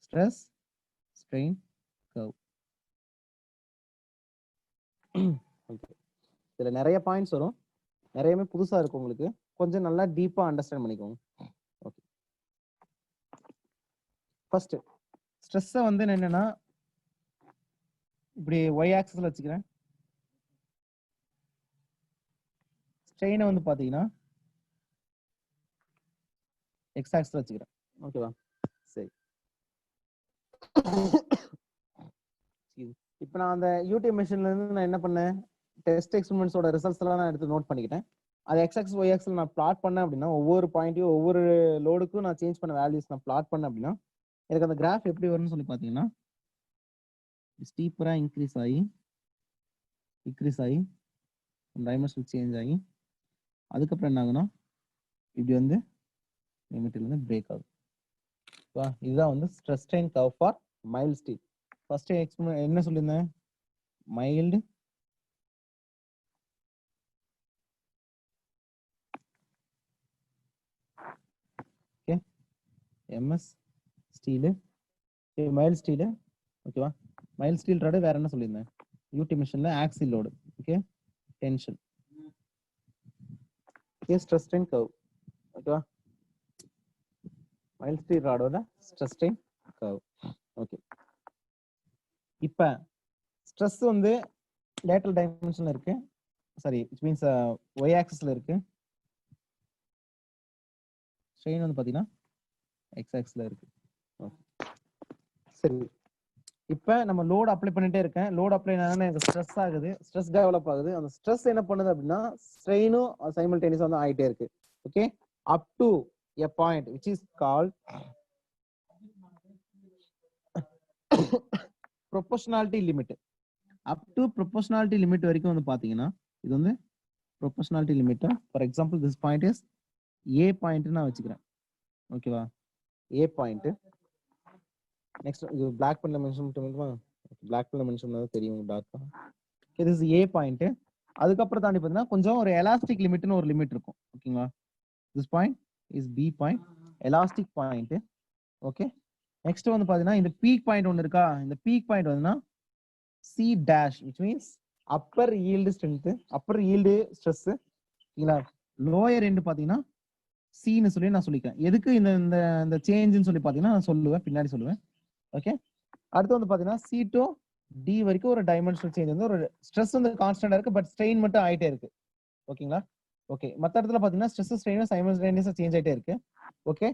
Stress strain curve. Okay, இதுல நிறைய points வரும், நிறையவே புதுசா இருக்கும் உங்களுக்கு, கொஞ்சம் நல்லா டீப்பா அண்டர்ஸ்டாண்ட் பண்ணிக்கோங்க. ஓகே, ஃபர்ஸ்ட் ஸ்ட்ரெஸ்ஸை வந்து என்னன்னா இப்படி ஒய் ஆக்சிஸ்ல வச்சுக்கிறேன், ஸ்ட்ரெயினை வந்து பாத்தீங்கன்னா எக்ஸ் ஆக்சிஸ்ல வச்சுக்கிறேன். ஓகேவா? சரி, இப்போ நான் அந்த யூடியூப் மிஷின்ல இருந்து நான் என்ன பண்ணேன், டெஸ்ட் எக்ஸ்பெரிமெண்ட்ஸோட ரிசல்ட்ஸ் எல்லாம் நான் எடுத்து நோட் பண்ணிக்கிட்டேன். அது எக்ஸ் ஆக்சிஸ் ஒய் ஆக்சிஸ் நான் பிளாட் பண்ணேன் அப்படின்னா, ஒவ்வொரு பாயிண்ட்டையும் ஒவ்வொரு லோடுக்கும் நான் சேஞ்ச் பண்ண வேல்யூஸ் நான் பிளாட் பண்ணேன் அப்படின்னா, எனக்கு அந்த கிராஃப் எப்படி வரும்னு சொல்லி பார்த்தீங்கன்னா, ஸ்டீப்பரா இன்க்ரீஸ் ஆகி டிக்ரீஸ் ஆகி டைமென்ஷனல் சேஞ்ச் ஆகி அதுக்கப்புறம் என்ன ஆகுனா இப்படி வந்து லிமிட்ல இருந்து பிரேக் ஆகும். இதுதான் வந்து stress strain curve for mild steel. First என்ன சொல்லியிருந்தேன், mild okay MS steel, mild steel. ஓகேவா? மைல்ட் ஸ்டீல் ராடு வேற என்ன சொல்லியிருந்தேன், யூடி மிஷின்ல axial load, okay tension, okay stress strain curve. ஓகேவா? மைல்ட் ஸ்டீல் ராடோட ஸ்ட்ரெஸ் ஸ்ட்ரெயின் கர்வ். ஓகே, இப்போ ஸ்ட்ரெஸ் வந்து லேட்டரல் டைமென்ஷன்ல இருக்கு, சாரி இட் மீன்ஸ் ஒய் ஆக்சிஸ்ல இருக்கு, ஸ்ட்ரெயின் வந்து பாத்தீங்கன்னா எக்ஸ் ஆக்சிஸ்ல இருக்கு. சரி, இப்போ நம்ம லோட் அப்ளை பண்ணிட்டே இருக்கேன், லோட் அப்ளை ஆனா எனக்கு ஸ்ட்ரெஸ் ஆகுது, ஸ்ட்ரெஸ் டெவலப் ஆகுது, அந்த ஸ்ட்ரெஸ் என்ன பண்ணுது அப்படின்னா ஸ்ட்ரெயினும் சைமல்டேனியஸா வந்து ஆயிட்டே இருக்கு. Okay, up to a point which is called proportionality limit. Up to proportionality limit வரைக்கும் வந்து பாத்தீங்கன்னா இது வந்து proportionality limit. For example this point is a point நான் வச்சுக்கிறேன். ஓகேவா? ஏ பாயிண்ட். நெக்ஸ்ட் இது பிளாக் பென்ல மென்ஷன் பண்ணுமா, பிளாக் பென்ல மென்ஷன் பண்ணா தெரியும் டார்க்கா. இது இஸ் ஏ பாயிண்ட். அதுக்கப்புறம் தாண்டி பார்த்தீங்கன்னா கொஞ்சம் ஒரு எலாஸ்டிக் லிமிட்னு ஒரு லிமிட் இருக்கும். ஓகேங்களா? This point is B point, elastic point. Okay, next வந்து பாத்தீங்கன்னா இந்த பீக் பாயிண்ட் ஒன்று இருக்கா, இந்த பீக் பாயிண்ட் வந்துன்னா C dash which means upper yield strength, upper yield stress. ஓகேங்களா? லோயர் எண்ட் பாத்தீங்கன்னா சின்னு சொல்லி நான் சொல்லிக்கிறேன். எதுக்கு இந்த இந்த சேஞ்சுன்னு சொல்லி பாத்தீங்கன்னா நான் சொல்லுவேன், பின்னாடி சொல்லுவேன். ஓகே, அடுத்து வந்து பாத்தீங்கன்னா சி டு டி வரைக்கும் ஒரு டைமென்ஷனல் சேஞ்ச் வந்து ஒரு ஸ்ட்ரெஸ் வந்து கான்ஸ்டன்டா இருக்கு, பட் ஸ்ட்ரெயின் மட்டும் ஆயிட்டே இருக்கு. ஓகேங்களா? ஓகே, மற்ற இடத்துல பாத்தீங்கன்னா ஸ்ட்ரெஸ் ஸ்ட்ரெயின் சைமல்டேனியஸா சேஞ்ச் ஆயிட்டே இருக்கு. ஓகே,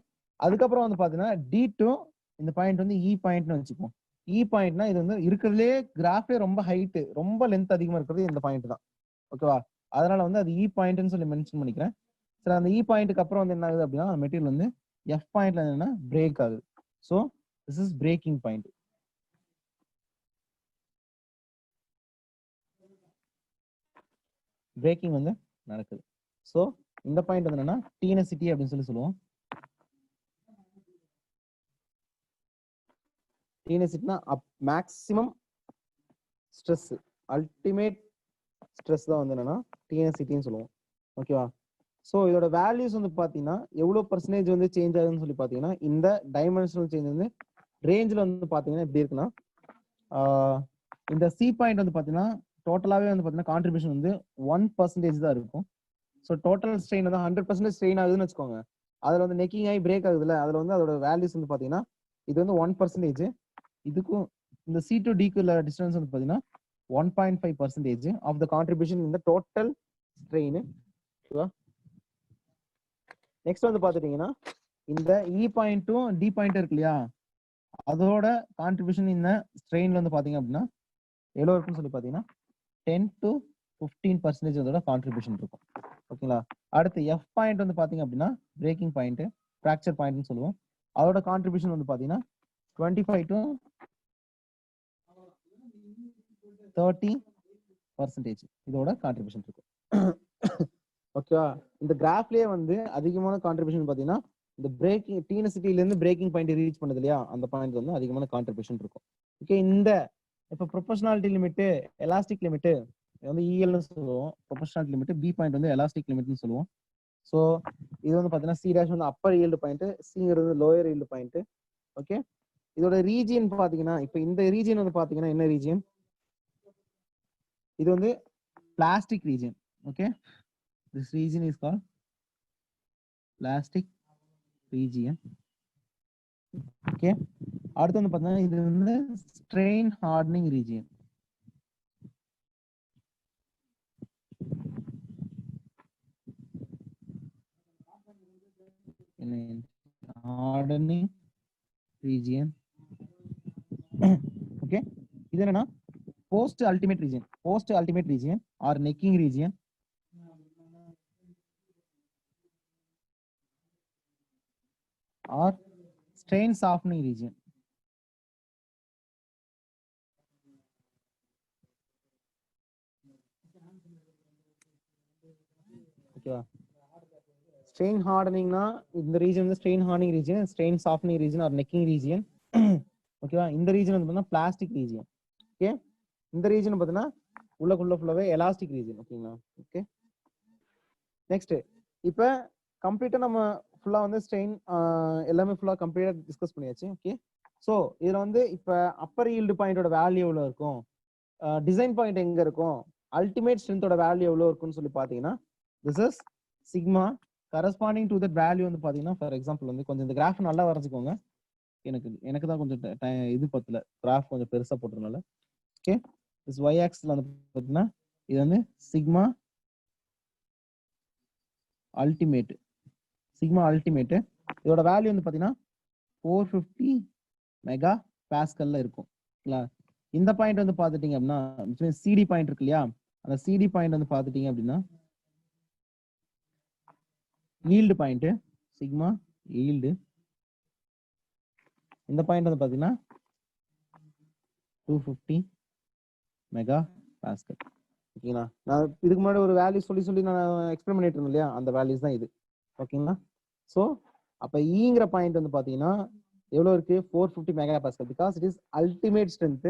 அதுக்கப்புறம் வந்து பாத்தீங்கன்னா டி டு இந்த பாயிண்ட் வந்து இ பாயிண்ட்னு வச்சுப்போம். இ பாயிண்ட்னா இது வந்து இருக்கிறதுலே கிராஃபே ரொம்ப ஹைட், ரொம்ப லென்த் அதிகமா இருக்கிறது இந்த பாயிண்ட் தான். ஓகேவா? அதனால வந்து அது இ பாயிண்ட்னு சொல்லி மென்ஷன் பண்ணிக்கிறேன். சரி, அந்த இ பாயிண்ட்டுக்கு அப்புறம் வந்து என்ன ஆகுது அப்படின்னா அந்த மெட்டீரியல் வந்து எஃப் பாயிண்ட்ல என்னன்னா பிரேக் ஆகுது. So this is breaking point. Breaking வந்து நடக்குது. ஸோ இந்த பாயிண்ட் வந்து என்னன்னா டீனசிட்டி அப்படின்னு சொல்லி சொல்லுவோம். டீனசிட்டினா மேக்ஸிமம் ஸ்ட்ரெஸ், அல்டிமேட் ஸ்ட்ரெஸ் தான் வந்து என்னன்னா டீனசிட்டின்னு சொல்லுவோம். ஓகேவா? ஸோ இதோட வேல்யூஸ் வந்து பார்த்தீங்கன்னா எவ்வளோ பர்சன்டேஜ் வந்து சேஞ்ச் ஆகுதுன்னு சொல்லி பார்த்தீங்கன்னா இந்த டைமென்ஷனல் சேஞ்ச் வந்து ரேஞ்சில் வந்து பார்த்தீங்கன்னா எப்படி இருக்குன்னா இந்த சி பாயிண்ட் வந்து பார்த்தீங்கன்னா டோட்டலாகவே வந்து பார்த்தீங்கன்னா கான்ட்ரிபியூஷன் வந்து 1% தான் இருக்கும். ஸோ டோட்டல் ஸ்ட்ரெயின் வந்து 100% ஸ்ட்ரெயின் ஆகுதுன்னு வச்சுக்கோங்க, அதில் வந்து நெக்கிங் ஆகி பிரேக் ஆகுதுல்ல, அதில் வந்து அதோட வேல்யூஸ் வந்து பார்த்தீங்கன்னா இது வந்து 1%. இதுக்கும் இந்த சி டு டிக்கு உள்ள டிஸ்டன்ஸ் வந்து பார்த்தீங்கன்னா 1.5% ஆஃப் த கான்ட்ரிபியூஷன் இந்த டோட்டல் ஸ்ட்ரெயின். ஓகேவா? நெக்ஸ்ட் வந்து பாத்துட்டீங்கன்னா இந்த இ பாயிண்ட்டும் டி பாயிண்ட் இருக்கு இல்லையா, அதோட கான்ட்ரிபியூஷன் இந்த ஸ்ட்ரெயின்ல வந்து பாத்தீங்க அப்படின்னா எவ்வளவு இருக்குன்னு சொல்லி பாத்தீங்கன்னா 10 to 15% அதோட கான்ட்ரிபியூஷன் இருக்கும். ஓகேங்களா? அடுத்து எஃப் பாயிண்ட் வந்து பாத்தீங்க அப்படின்னா பிரேக்கிங் பாயிண்ட், ஃபிராக்சர் பாயிண்ட்னு சொல்லுவோம். அதோட கான்ட்ரிபியூஷன் வந்து பாத்தீங்கன்னா 25 to 30% இதோட கான்ட்ரிபியூஷன் இருக்கும். ஓகேவா? இந்த கிராஃப்லயே வந்து அதிகமான கான்ட்ரிபியூஷன் பாத்தீங்கன்னா இந்த பிரேக்கிங் டீனசிட்டில இருந்து பிரேக்கிங் பாயிண்ட் ரீச் பண்ணது இல்லையா, அந்த பாயிண்ட் வந்து அதிகமான கான்ட்ரிபியூஷன் இருக்கும். ஓகே, இந்த இப்ப ப்ரொபோஷனாலிட்டி லிமிட், எலாஸ்டிக் லிமிட் வந்து இஎல்னு சொல்லுவோம். ப்ரொபோஷனாலிட்டி லிமிட், பி பாயிண்ட் வந்து எலாஸ்டிக் லிமிட்னு சொல்லுவோம். ஸோ இது வந்து பாத்தீங்கன்னா சி டேஷ் வந்து அப்பர் ஈல்டு பாயிண்ட், சிங்கிறது லோயர் ஈல்டு பாயிண்ட். ஓகே, இதோட ரீஜியன் பாத்தீங்கன்னா இப்ப இந்த ரீஜியன் வந்து பாத்தீங்கன்னா என்ன ரீஜியன், இது வந்து plastic region. Okay, this region is called plastic region. Okay, அடுத்து வந்து பாத்தீங்கன்னா இது வந்து strain hardening region. hardening region. Okay, இது என்னன்னா post ultimate region or necking region or strain softening region. ஓகேவா, strain hardening னா இந்த ரீஜன் வந்து strain hardening region, strain softening region or necking region. ஓகேவா, இந்த ரீஜன் வந்து பார்த்தீங்கன்னா பிளாஸ்டிக் ரீஜன். ஓகே, இந்த ரீஜன் பார்த்தீங்கன்னா உள்ளக்குள்ள ஃபுல்லாவே எலாஸ்டிக் ரீஜன். ஓகேங்களா. ஓகே, நெக்ஸ்ட் இப்போ கம்ப்ளீட்டா நம்ம ஃபுல்லா வந்து ஸ்ட்ரெயின் எல்லாமே ஃபுல்லா கம்ப்ளீட்டா டிஸ்கஸ் பண்ணியாச்சு. ஓகே, ஸோ இதுல வந்து இப்போ அப்பர் ஈல்டு பாயிண்டோட வேல்யூ எவ்வளோ இருக்கும், டிசைன் பாயிண்ட் எங்க இருக்கும், அல்டிமேட் ஸ்ட்ரென்த்தோட வேல்யூ எவ்வளோ இருக்கும்னு சொல்லி பார்த்தீங்கன்னா this is sigma corresponding to that value வந்து பார்த்தீங்கன்னா ஃபார் எக்ஸாம்பிள் வந்து கொஞ்சம் இந்த கிராஃப் நல்லா வரைஞ்சிக்கோங்க. எனக்கு தான் கொஞ்சம் இது பத்தல, கிராஃப் கொஞ்சம் பெருசா போட்டுறதுனால. ஓகே, திஸ் y ஆக்சிஸ்ல வந்து பார்த்தீங்கன்னா இது வந்து சிக்மா அல்டிமேட், இதோட வேல்யூ வந்து பாத்தீங்கன்னா 450 மெகா பாஸ்கல்ல இருக்கும். இந்த பாயிண்ட் வந்து பாத்துட்டீங்க அப்படின்னா சிடி பாயிண்ட் இருக்கு இல்லையா, அந்த சிடி பாயிண்ட் வந்து பாத்துட்டீங்க அப்படின்னா ஈல்டு பாயிண்ட் சிக்மா ஈல்டு, இந்த பாயிண்ட் வந்து பாத்தீங்கன்னா 250 மெகா பாஸ்கல். ஓகேங்களா, நான் இதுக்கு முன்னாடி ஒரு வேல்யூ சொல்லி நான் எக்ஸ்பிளைன் பண்ணிட்டு இருந்தேன் இல்லையா, அந்த வேல்யூஸ் தான் இது. ஓகேங்களா, ஸோ அப்ப ஈங்கிற பாயிண்ட் வந்து பாத்தீங்கன்னா எவ்வளவு இருக்கு, 450 mega pascal, because it is ultimate strength.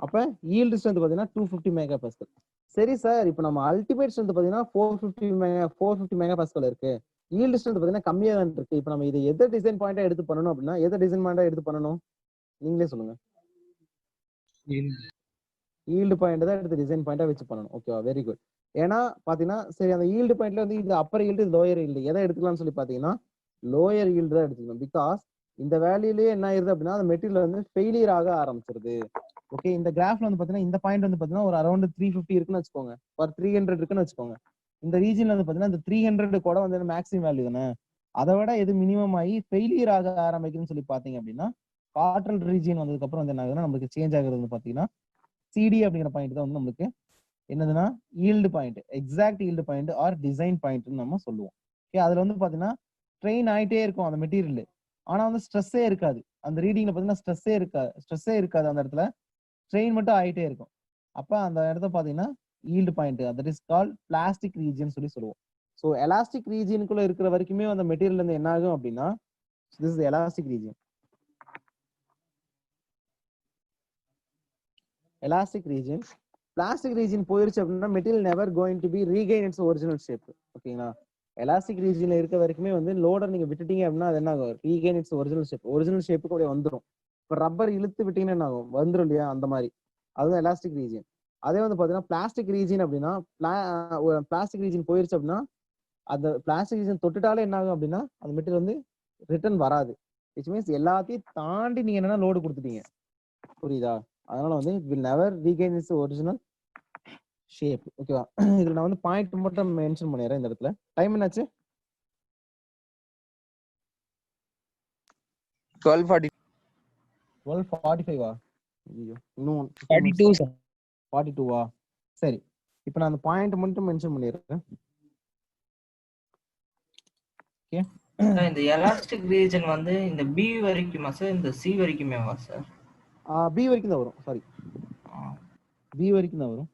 அப்ப ஈல்டு ஸ்ட்ரென்த் பாத்தீங்கன்னா 250 மெகா பாஸ்கல். சரி சார், இப்போ நம்ம அல்டிமேட் ஸ்ட்ரென்த் பாத்தீங்கன்னா 450 மெகா பாஸ்கல் இருக்கு, ஈல்டு ஸ்ட்ரென்த் பாத்தீங்கன்னா கம்மியா தான் இருக்கு. இப்போ நம்ம இதை எதை டிசைன் பாயிண்டா எடுத்து பண்ணணும் அப்படின்னா எதை டிசைன் பாயிண்டா எடுத்து பண்ணணும், நீங்களே சொல்லுங்க. ஈல்டு பாயிண்ட் தான் எடுத்து டிசைன் பாயிண்டா வச்சு பண்ணணும். ஓகேவா, வெரி குட். ஏன்னா பாத்தீங்கன்னா சரி, அந்த ஈல்டு பாயிண்ட்ல வந்து இது அப்பர் ஈல்டு லோயர் ஈல்டு எதை எடுத்துக்கலாம்னு சொல்லி பாத்தீங்கன்னா லோயர் ஈல்டு தான் எடுத்துக்கணும். பிகாஸ் இந்த வேல்யூலயே என்ன ஆயிருது அப்படின்னா அந்த மெட்டீரியல் வந்து ஃபெயிலியர் ஆக ஆரம்பிச்சிருது. ஓகே, இந்த கிராஃப்ல வந்து பாத்தீங்கன்னா இந்த பாயிண்ட் வந்து பாத்தீங்கன்னா ஒரு அரௌண்ட் 350 இருக்குன்னு வச்சுக்கோங்க, ஒரு 300 இருக்குன்னு வச்சுக்கோங்க. இந்த ரீஜன்ல வந்து பாத்தீங்கன்னா இந்த 300 கூட வந்து மேக்ஸிமம் வேல்யூ தானே, அதை விட எது மினிமம் ஆகி ஃபெயிலியர் ஆக ஆரம்பிக்குதுன்னு சொல்லி பாத்தீங்க அப்படின்னா காட்ரல் ரீஜன் வந்ததுக்கு அப்புறம் வந்து என்ன ஆகுதுன்னா நம்மளுக்கு சேஞ்ச் ஆகுறது வந்து பாத்தீங்கன்னா சிடி அப்படிங்கிற பாயிண்ட் தான் வந்து நம்மளுக்கு என்னதுன்னா yield point, exact yield point or design point நம்ம சொல்லுவோம். ஓகே, அதுல வந்து பாத்தீங்கன்னா ட்ரெயின் ஆயிட்டே இருக்கும் அந்த மெட்டீரியல், ஆனா வந்து ஸ்ட்ரெஸ்ஸே இருக்காது. அந்த ரீடிங்ல பாத்தீங்கன்னா ஸ்ட்ரெஸ்ஸே இருக்காது, அந்த இடத்துல ட்ரெயின் மட்டும் ஆயிட்டே இருக்கும். அப்ப அந்த இடத்த பாத்தீங்கன்னா yield point, that is called plastic region சொல்லி சொல்லுவோம். ஸோ எலாஸ்டிக் ரீஜனுக்குள்ள இருக்கிற வரைக்குமே அந்த மெட்டீரியல் வந்து என்ன ஆகும் அப்படின்னா this is elastic region. Elastic region, plastic region போயிருச்சு அப்படின்னா material never going to be regain its original shape. ஓகேங்களா, எலாஸ்டிக் ரீஜன்ல இருக்க வரைக்குமே வந்து லோடர் நீங்க விட்டுட்டீங்க அப்படின்னா அது என்ன ஆகும், ரீகெயின் இட்ஸ் ஒரிஜினல் ஷேப்புக்கு அப்படியே வந்துடும். இப்போ ரப்பர் இழுத்து விட்டீங்கன்னா என்ன ஆகும், வந்துடும் இல்லையா, அந்த மாதிரி. அதுதான் எலாஸ்டிக் ரீஜன். அதே வந்து பாத்தீங்கன்னா பிளாஸ்டிக் ரீஜன் அப்படின்னா பிளாஸ்டிக் ரீஜன் போயிருச்சு அப்படின்னா அந்த பிளாஸ்டிக் ரீஜன் தொட்டுட்டாலே என்ன ஆகும் அப்படின்னா அந்த மெட்டீரியல் வந்து ரிட்டர்ன் வராது. விச் மீன்ஸ் எல்லாத்தையும் தாண்டி நீங்க என்னன்னா லோடு கொடுத்துட்டீங்க, புரியுதா. அதனால வந்து it will never regain its original shape. ஓகேவா, இதுல நான் வந்து பாயிண்ட் மட்டும் மென்ஷன் பண்ணிடுறேன் இந்த இடத்துல. டைம் என்னாச்சு, 12:45 இன்னும் 42 சரி, இப்போ நான் அந்த பாயிண்ட் மட்டும் மென்ஷன் பண்ணிடுறேன். ஓகே, இந்த எலாஸ்டிக் ரீஜன் வந்து இந்த பி வரைக்குமா சார், இந்த சி வரைக்குமேவா சார்? பி வரைக்கும் தான் வரும், சாரி பி வரைக்கும் தான் வரும்.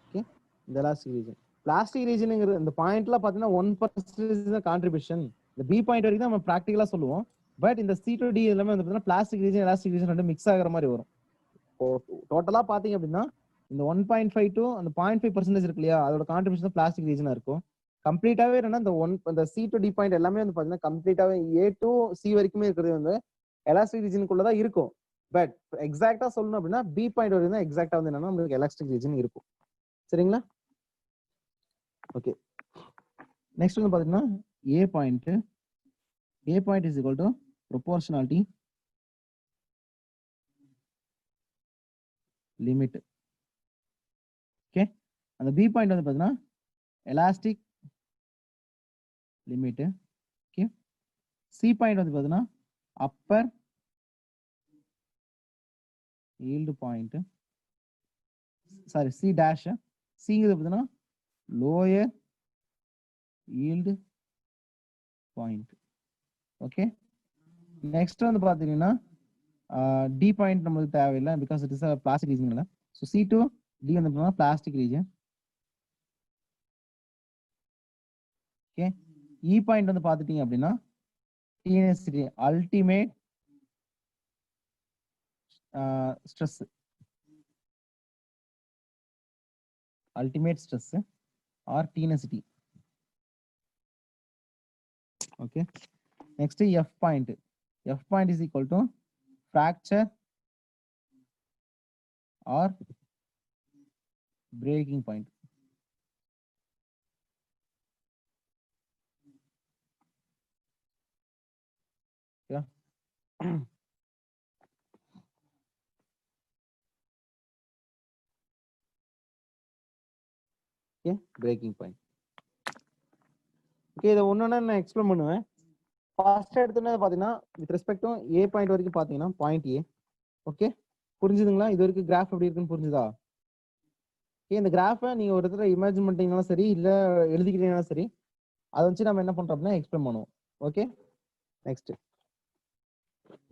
ஓகே, இந்த எலாஸ்டிக் ரீஜன் பிளாஸ்டிக் ரீஜனுங்கிறது இந்த பாயிண்ட்ல பாத்தீங்கன்னா 1% கான்ட்ரிபியூஷன். இந்த பி பாயிண்ட் வரைக்கும் தான் நம்ம ப்ராக்டிகலா சொல்லுவோம். பட் இந்த சி டு டி எல்லாமே வந்து பாத்தீங்கன்னா பிளாஸ்டிக் ரீஜன் எலாஸ்டிக் ரீஜன் ரெண்டு மிக்ஸ் ஆகிற மாதிரி வரும். டோட்டலா பாத்தீங்க அப்படின்னா இந்த 1.5 to அந்த 0.5% இருக்கு இல்லையா, அதோட கான்ட்ரிபியூஷன் பிளாஸ்டிக் ரீஜனா இருக்கும். கம்ப்ளீட்டாவே என்னன்னா இந்த C to D பாயிண்ட் எல்லாமே வந்து பாத்தீங்கன்னா கம்ப்ளீட்டாவே A to C வரைக்குமே இருக்கிறது வந்து எலாஸ்டிக் ரீஜனுக்குள்ள தான் இருக்கும். பட் எக்ஸாக்ட்டா சொல்லணும் அப்படின்னா B பாயிண்ட் வரைக்கும் தான் எக்ஸாக்ட்டா வந்து என்னன்னா உங்களுக்கு எலாஸ்டிக் ரீஜன் இருக்கும். சரிங்களா? ஓகே. நெக்ஸ்ட் வந்து பாத்தீங்கன்னா A point is equal to proportionality limit. Okay. அந்த B பாயிண்ட் வந்து பாத்தீங்கன்னா elastic limit. Okay. C point வந்து பாத்தீங்கன்னா upper yield point. Sorry C dash. Cங்கிறது பாத்தீங்கன்னா lower yield point. Okay. Next வந்து பாத்தீங்கன்னா D பாயிண்ட் நமக்கு தேவையில்லை because it is a plastic region இல்ல. So C to D வந்து பாத்தீங்கன்னா plastic region. Okay. E point வந்து பாத்துட்டீங்க அப்படின்னா TNST ultimate stress. Ultimate stress or TNST. Okay. Next F point. F point is equal to fracture or breaking point. Yeah. Okay. breaking point. Okay. இதை ஒன்னொன்னு நான் explain பண்ணுவேன். First எடுத்தோன்னே பாத்தீங்கன்னா with respect to A point வரைக்கும் பாத்தீங்கன்னா point A. Okay. புரிஞ்சுதுங்களா? இது வரைக்கும் கிராஃப் எப்படி இருக்குன்னு புரிஞ்சுதா? ஓகே. இந்த கிராஃபை நீங்க ஒரு இடத்துல இமேஜின் பண்ணிட்டீங்கனாலும் சரி இல்ல எழுதிக்கிட்டீங்கனாலும் சரி அதை வச்சு நம்ம என்ன பண்றோம் அப்படின்னா எக்ஸ்பிளைன் பண்ணுவோம். ஓகே. நெக்ஸ்ட்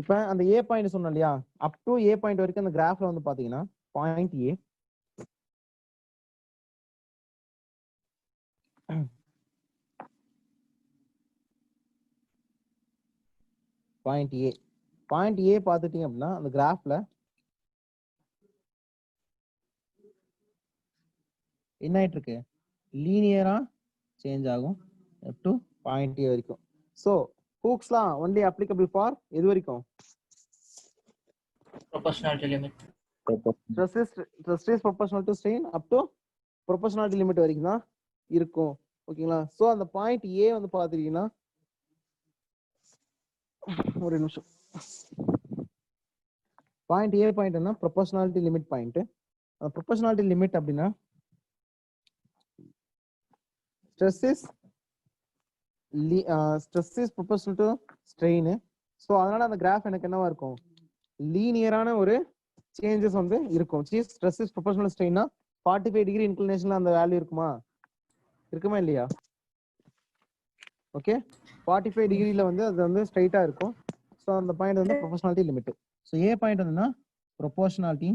இப்ப அந்த A பாயிண்ட் சொன்னோம் இல்லையா, அப் டு A பாயிண்ட் வரைக்கும் அந்த கிராஃப்ல வந்து பாத்தீங்கன்னா பாயிண்ட் A பாயிண்ட் A பாத்துட்டீங்க அப்படின்னா அந்த கிராஃப்ல என்ன ஆயிட்டு இருக்கு, லீனியரா சேஞ்ச் ஆகும் அப் டு பாயிண்ட் A வரைக்கும். சோ ஹூக்ஸ்லாம் ஒன்லி அப்ளிகபிள் ஃபார் எது வரைக்கும்? proportionality limit. Stress is proportional to strain up to proportionality limit வரைக்கும் தான் இருக்கும். ஓகேங்களா? சோ அந்த பாயிண்ட் A வந்து பாத்தீங்கன்னா ஒரு நிமிஷம், பாயிண்ட் A பாயிண்ட் என்ன proportionality limit point. proportionality limit அப்படின்னா stress is proportional to strain. So அதனால அந்த கிராஃப் எனக்கு என்னவா இருக்கும், லீனியரான ஒரு சேஞ்சஸ் வந்து இருக்கும். ஸ்ட்ரெஸ் இஸ் ப்ரொபோர்ஷனல் ஸ்ட்ரெயின்னா 45 டிகிரி இன்க்ளினேஷன்ல அந்த வேல்யூ இருக்குமா, இருக்குமா இல்லையா? ஓகே. 45 டிகிரில வந்து அது வந்து ஸ்ட்ரைட்டா இருக்கும். ஸோ அந்த பாயிண்ட் வந்து proportionality limit. So A point வந்துன்னா ப்ரொபோர்ஷனாலிட்டி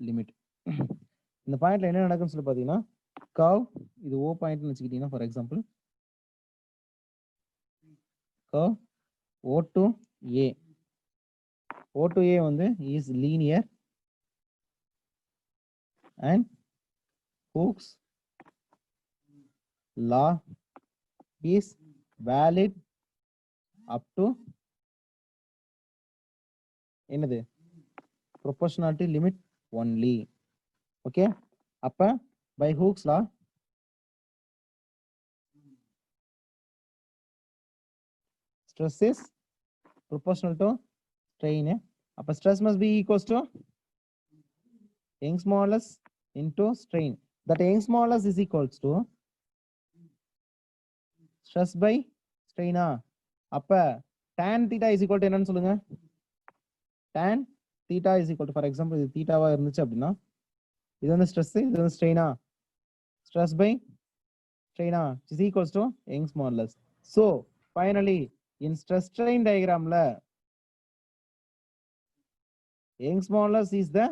லிமிட். இந்த பாயிண்ட்ல என்ன நடக்கும்னு சொல்லி பாத்தீங்கன்னா கர்வ் இது O பாயிண்ட்னு வச்சுக்கிட்டீங்கன்னா for example curve O to A வந்து is linear and Hooke's law is valid up to என்னது proportionality limit only. ஓகே. அப்ப by Hooke's law stress is proportional to strain. அப்ப stress must be equals to Young's modulus into strain. That Young's modulus is equals to stress by strain. அப்ப tan theta is equal to என்னன்னு சொல்லுங்க, tan theta is equal to for example இது தீட்டாவா இருந்துச்சு அப்படின்னா இது வந்து stress, இது வந்து ஸ்ட்ரெயினா, ஸ்ட்ரெஸ் பை ஸ்ட்ரெயினா is equals to Young's modulus. So finally in stress strain diagramல Young's modulus is the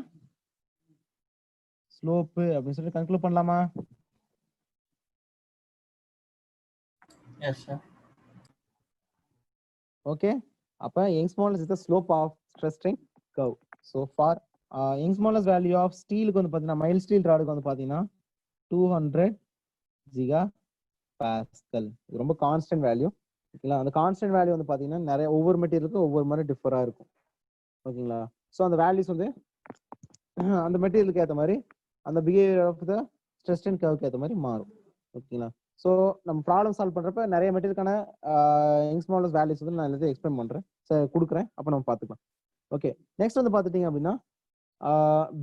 slope அப்படின்னு சொல்லி கன்க்ளூட் பண்ணலாமா? Yes, sir. Okay. அப்ப Young's modulus is the slope of stress strain curve. So for Young smallest value of ஸ்டீலுக்கு வந்து பார்த்தீங்கன்னா mile steel ராடுக்கு வந்து பார்த்தீங்கன்னா 200 Zika pascal. இது ரொம்ப கான்ஸ்டன்ட் வேல்யூ. ஓகேங்களா, அந்த கான்ஸ்டன்ட் வேல்யூ வந்து பார்த்தீங்கன்னா நிறைய ஒவ்வொரு மெட்டீரியலுக்கும் ஒவ்வொரு மாதிரி டிஃபராக இருக்கும். ஓகேங்களா, ஸோ அந்த வேல்யூஸ் வந்து அந்த மெட்டீரியலுக்கு ஏற்ற மாதிரி அந்த behaviour of the stress strain கர்வுக்கு ஏற்ற மாதிரி மாறும். ஓகேங்களா, ஸோ நம்ம ப்ராப்ளம் சால்வ் பண்ணுறப்ப நிறைய மெட்டீரியலுக்கான யங் ஸ்மாலஸ்ட் வேல்யூஸ் வந்து நான் எல்லாத்தையும் எக்ஸ்பிளைன் பண்ணுறேன், கொடுக்குறேன், அப்போ நம்ம பார்த்துக்கலாம். ஓகே, நெக்ஸ்ட் வந்து பார்த்துட்டீங்க அப்படின்னா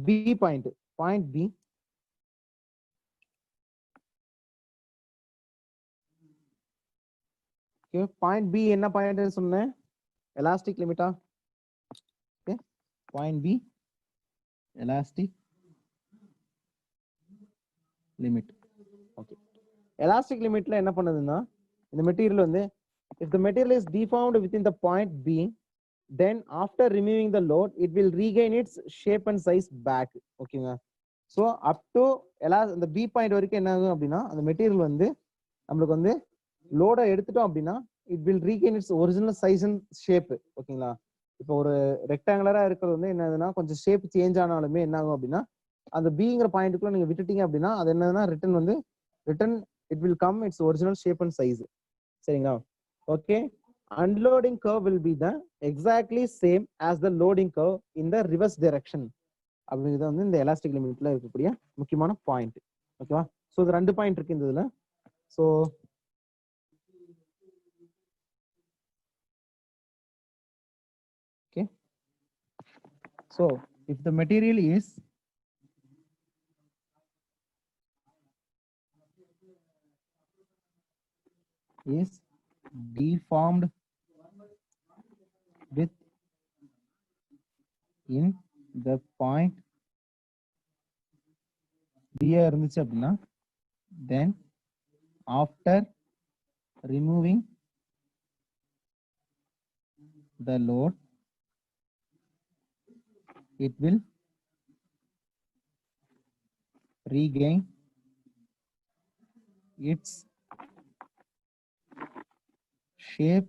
B point B. Okay, point B என்ன பாயிண்ட் சொன்னேன்? எலாஸ்டிக் லிமிட்டா? Okay, point B elastic limit. Okay, elastic லிமிட்ல என்ன பண்ணுதுன்னா இந்த மெட்டீரியல் வந்து if the material is deformed within the point B, then after removing the load it will regain its shape and size back. ஓகேங்க, so up to இந்த B point வரைக்கும் என்ன ஆகும் அப்படின்னா அந்த மெட்டீரியல் வந்து நம்மளுக்கு வந்து லோடை எடுத்துட்டோம் அப்படின்னா it will regain its original size and shape. ஓகேங்களா, இப்போ ஒரு ரெக்டாங்குலரா இருக்கிறது வந்து என்னதுன்னா கொஞ்சம் ஷேப் சேஞ்ச் ஆனாலுமே என்ன ஆகும் அப்படின்னா அந்த பிங்கிற பாயிண்ட்டுக்குள்ள நீங்க விட்டுட்டீங்க அப்படின்னா அது என்னதுன்னா return it will come it's original shape and size. சரிங்களா, okay. Unloading curve will be the exactly same as the loading curve in the reverse direction. அப்படிங்கிறது வந்து இந்த எலாஸ்டிக் லிமிட்ல இருக்கக்கூடிய முக்கியமான பாயிண்ட். ஓகேவா, ஸோ இது 2 பாயிண்ட் இருக்கு இந்த இதுல. So okay, so if the material is deformed with in the point B இருந்துச்சு அப்படின்னா then after removing the load it will regain its shape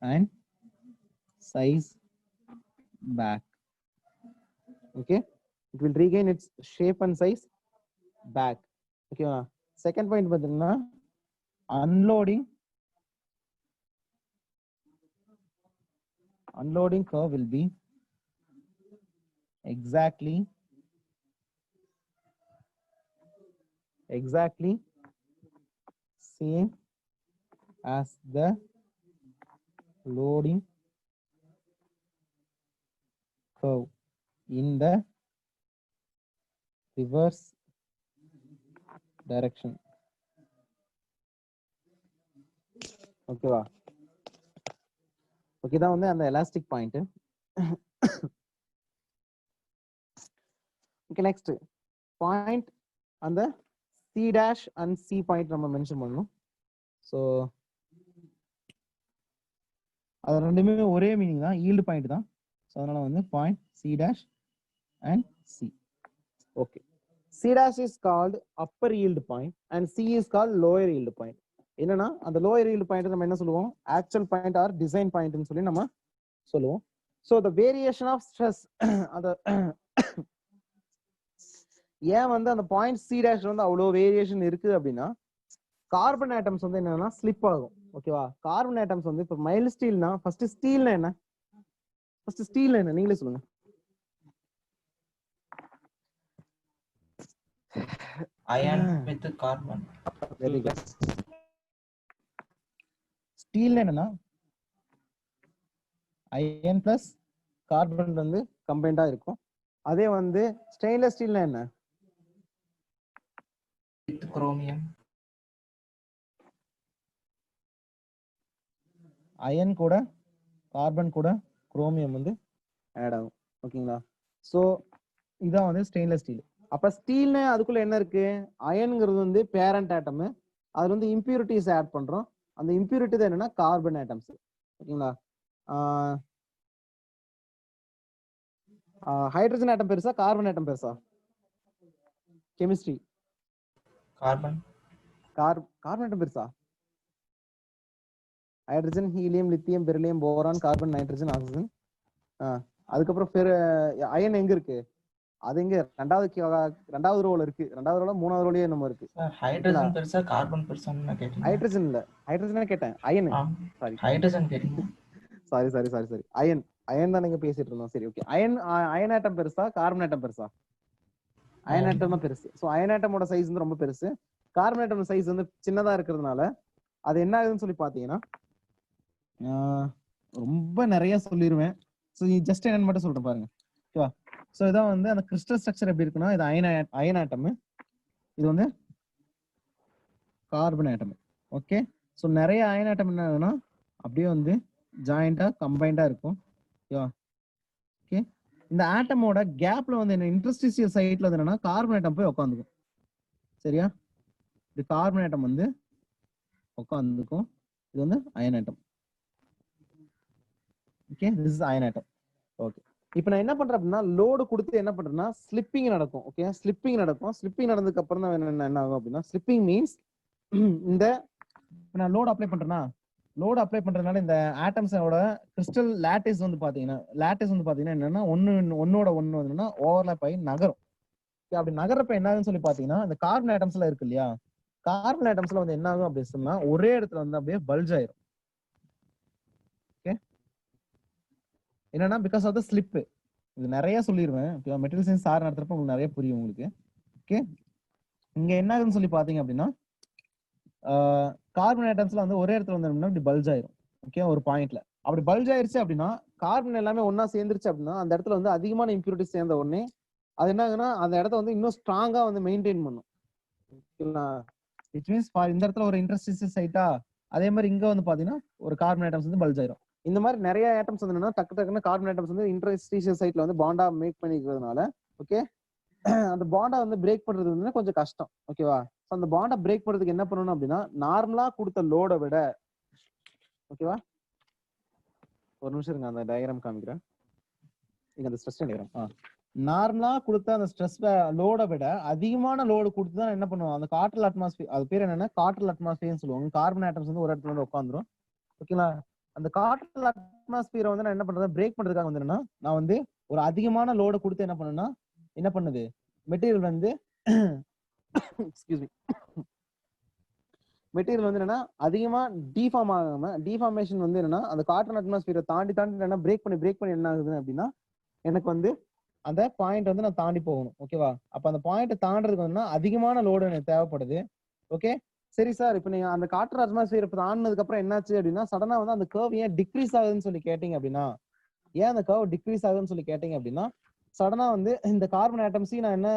and size back. Okay, it will regain its shape and size back. Okay, second point பாத்தீங்கன்னா unloading curve will be exactly same as the loading curve in the reverse direction. ஓகேவா, okay, தான் வந்து அந்த elastic point. Okay, next point அந்த C dash and C point நம்ம mention பண்ணணும். So அது ரெண்டுமே ஒரே மீனிங் தான், ஈல்டு பாயிண்ட் தான். ஸோ அதனால வந்து point C dash and C. Okay, C dash is called upper yield point and C is called lower yield point. என்னன்னா அந்த லோயர் ஈல்டு பாயிண்ட் நம்ம என்ன சொல்லுவோம், ஆக்சுவல் பாயிண்ட் ஆர் டிசைன் பாயிண்ட்னு சொல்லி நம்ம சொல்லுவோம். So the variation of stress அந்த ஏன் வந்து அந்த பாயிண்ட் சி டேஷ் வந்து அவ்வளோ வேரியேஷன் இருக்குது அப்படின்னா கார்பன் ஆட்டம்ஸ் வந்து என்னன்னா ஸ்லிப் ஆகும். ஓகேவா, கார்பன் ஆட்டம்ஸ் வந்து இப்போ மைல் ஸ்டீல்னா ஃபர்ஸ்ட் ஸ்டீல்னா என்ன, ஃபர்ஸ்ட் ஸ்டீல்னா என்ன நீங்களே சொல்லுங்க. Iron with carbon. Very good. Steel என்னன்னா அயன் பிளஸ் கார்பன் வந்து கம்பைண்டா இருக்கும். அதே வந்து ஸ்டெயின்லெஸ் ஸ்டீல்னா என்ன, With chromium. அயன் கூட கார்பன் கூட குரோமியம் வந்து ஆட் ஆகும். ஓகேங்களா, ஸோ இதான் வந்து ஸ்டெயின்லெஸ் ஸ்டீல். அப்ப ஸ்டீல்னு அதுக்குள்ள என்ன இருக்கு, அயன்ங்கிறது வந்து பேரண்ட் ஆட்டம், அதுல வந்து இம்பியூரிட்டிஸ் ஆட் பண்றோம். அந்த இம்பியூரிட்டி தான் என்னன்னா கார்பன் ஆட்டம்ஸ். ஓகேங்களா, ஹைட்ரஜன் ஆட்டம் பெருசா கார்பன் ஆட்டம் பெருசா? Chemistry Carbon. கார்பன் ஆட்டம் பெருசா? Hydrogen, helium, lithium, beryllium, boron, carbon, nitrogen, oxygen. அதுக்கப்புறம் அயன் எங்க இருக்கு? அது எங்க ரெண்டாவது ரோல இருக்கு. ரெண்டாவது ரோல மூணாவது ரோலயே நம்ம இருக்கு. சார் ஹைட்ரஜன் பெருசா கார்பன் பெருசான்னு கேட்டீங்க. ஹைட்ரஜன் இல்ல, ஹைட்ரஜனே கேட்டேன், அயன். சாரி ஹைட்ரஜன் கேட்டீங்க. சாரி அயன் தான் நீங்க பேசிட்டு இருந்தோம். சரி ஓகே. அயன் ஆட்டம் பெருசா கார்பன் ஆட்டம் பெருசா? அயன் ஆட்டம் தான் பெருசு. ஸோ அயன் ஆட்டமோட சைஸ் வந்து ரொம்ப பெருசு. கார்பன் ஆட்டம் சைஸ் வந்து சின்னதா இருக்கிறதுனால அது என்ன ஆகுதுன்னு சொல்லி பாத்தீங்கன்னா ரொம்ப நிறைய சொல்லிடுவேன். ஸோ ஜஸ்ட் என்னன்னு மட்டும் சொல்றேன் பாருங்க, ஓகேவா? ஸோ இதான் வந்து அந்த கிறிஸ்டல் ஸ்ட்ரக்சர் எப்படி இருக்குன்னா, இது அயன் ஆட்டம், இது வந்து கார்பன் ஆட்டம். ஓகே, ஸோ நிறைய அயன் ஆட்டம் என்ன ஆகுதுன்னா அப்படியே வந்து ஜாயிண்டா கம்பைண்டா இருக்கும், ஓகேவா? ஓகே, இந்த ஆட்டமோட கேப்ல வந்து என்ன இன்டர்ஸ்டிஷியல் சைட்ல வந்து என்னன்னா கார்பன் ஆட்டம் போய் உட்காந்துக்கும். சரியா? இது கார்பன் ஆட்டம் வந்து உட்காந்துக்கும். இது வந்து iron atom. Okay, this is iron atom. Okay, இப்போ நான் என்ன பண்றேன் அப்படின்னா லோடு கொடுத்து என்ன பண்றேன்னா ஸ்லிப்பிங் நடக்கும். ஓகே, ஸ்லிப்பிங் நடக்கும். ஸ்லிப்பிங் நடந்ததுக்கு அப்புறம் தான் என்ன ஆகும் அப்படின்னா, ஸ்லிப்பிங் மீன்ஸ் இந்த நான் லோடு அப்ளை பண்றேன்னா, லோடு அப்ளை பண்றதுனால இந்த ஆட்டம்ஸோட கிறிஸ்டல் லாட்டிஸ் வந்து பாத்தீங்கன்னா என்னன்னா ஒன்னோட ஒன்னு வந்து ஓவர்லாப் ஆகி நகரும். அப்படி நகரப்ப என்ன ஆகுன்னு சொல்லி பாத்தீங்கன்னா, இந்த கார்பன் ஆட்டம்ஸ்ல இருக்கு இல்லையா, கார்பன் ஆட்டம்ஸ்ல வந்து என்ன ஆகும் அப்படின்னு சொன்னா ஒரே இடத்துல வந்து அப்படியே பல்ஜ் ஆயிரும். ஓகே, என்னன்னா பிகாஸ் ஆஃப் த ஸ்லிப். இது நிறைய சொல்லிடுவேன், மெட்டீரியல் சயின்ஸ் சார் நடத்துறப்ப உங்களுக்கு நிறைய புரியும் உங்களுக்கு. ஓகே, இங்க என்ன ஆகுதுன்னு சொல்லி பாத்தீங்க அப்படின்னா கார்பன் ஆட்டம்ஸ்ல வந்து ஒரே இடத்துல வந்து இப்படி பல்ஜ் ஆயிரும். ஓகே, ஒரு பாயிண்ட்ல அப்படி பல்ஜ் ஆயிருச்சு அப்படின்னா கார்பன் எல்லாமே ஒன்னா சேர்ந்துருச்சு அப்படின்னா அந்த இடத்துல வந்து அதிகமான இம்பியூரிட்டிஸ் சேர்ந்த உடனே அது என்ன ஆகுதுன்னா அந்த இடத்த வந்து இன்னும் ஸ்ட்ராங்கா வந்து மெயின்டைன் பண்ணும். இட் மீன்ஸ் இந்த இடத்துல ஒரு இன்டர்ஸ்டிஷியல் சைட்டா, அதே மாதிரி இங்க வந்து பாத்தீங்கன்னா ஒரு கார்பன் ஆட்டம்ஸ் வந்து பல்ஜ் ஆயிரும். இந்த மாதிரி நிறைய ஆட்டம்ஸ் வந்து என்னன்னா டக்குன்னு கார்பன் ஆட்டம்ஸ் வந்து இன்டர்ஸ்டிஷியல் சைட்ல வந்து பாண்டா மேக் பண்ணிக்கிறதுனால ஓகே அந்த பாண்டா வந்து பிரேக் பண்றது வந்து கொஞ்சம் கஷ்டம். ஓகேவா? அந்த பாண்டை பிரேக் பண்றதுக்கு என்ன பண்ணணும் அப்படின்னா நார்மலா கொடுத்த லோட விட, ஓகேவா, ஒரு நிமிஷம் இருங்க, அந்த டயக்ராம் காமிக்கிறேன். இங்க அந்த ஸ்ட்ரெஸ் டயக்ராம். நார்மலா கொடுத்த அந்த ஸ்ட்ரெஸ் லோட விட அதிகமான லோடு கொடுத்து தான் என்ன பண்ணுவோம், அந்த காற்றல் அட்மாஸ்பியர், அது பேர் என்னன்னா காற்றல் அட்மாஸ்பியர்னு சொல்லுவாங்க. கார்பன் ஆட்டம்ஸ் வந்து ஒரு இடத்துல வந்து உட்காந்துரும். ஓகேங்களா? அந்த காற்றல் அட்மாஸ்பியரை வந்து நான் என்ன பண்றது, பிரேக் பண்றதுக்காக வந்து என்னன்னா நான் வந்து ஒரு அதிகமான லோடு கொடுத்து என்ன பண்ணுன்னா என்ன பண்ணுது மெட்டீரியல் வந்து எக்ஸ்கியூஸ் மீ, மெட்டீரியல் வந்து என்னன்னா அதிகமா டிஃபார்ம் ஆகாம, டிஃபார்மேஷன் வந்து என்னன்னா அந்த கார்பன் அட்மாஸ்பியரை தாண்டி என்ன பிரேக் பண்ணி என்ன ஆகுது அப்படின்னா எனக்கு வந்து அந்த பாயிண்ட் வந்து நான் தாண்டி போகணும். ஓகேவா? அப்ப அந்த பாயிண்ட் தாண்டறதுக்கு வந்து அதிகமான லோடு எனக்கு தேவைப்படுது. ஓகே, சரி சார், இப்போ நீங்க அந்த காற்று அட்மாஸ்பியர் தாண்டினதுக்கு அப்புறம் என்னாச்சு அப்படின்னா சடனா வந்து அந்த கர்வ் ஏன் டிக்ரீஸ் ஆகுதுன்னு சொல்லி கேட்டீங்க அப்படின்னா, ஏன் அந்த கர்வ் டிக்ரீஸ் ஆகுதுன்னு சொல்லி கேட்டீங்க அப்படின்னா சடனா வந்து இந்த கார்பன் ஆட்டம்ஸையும் நான் என்ன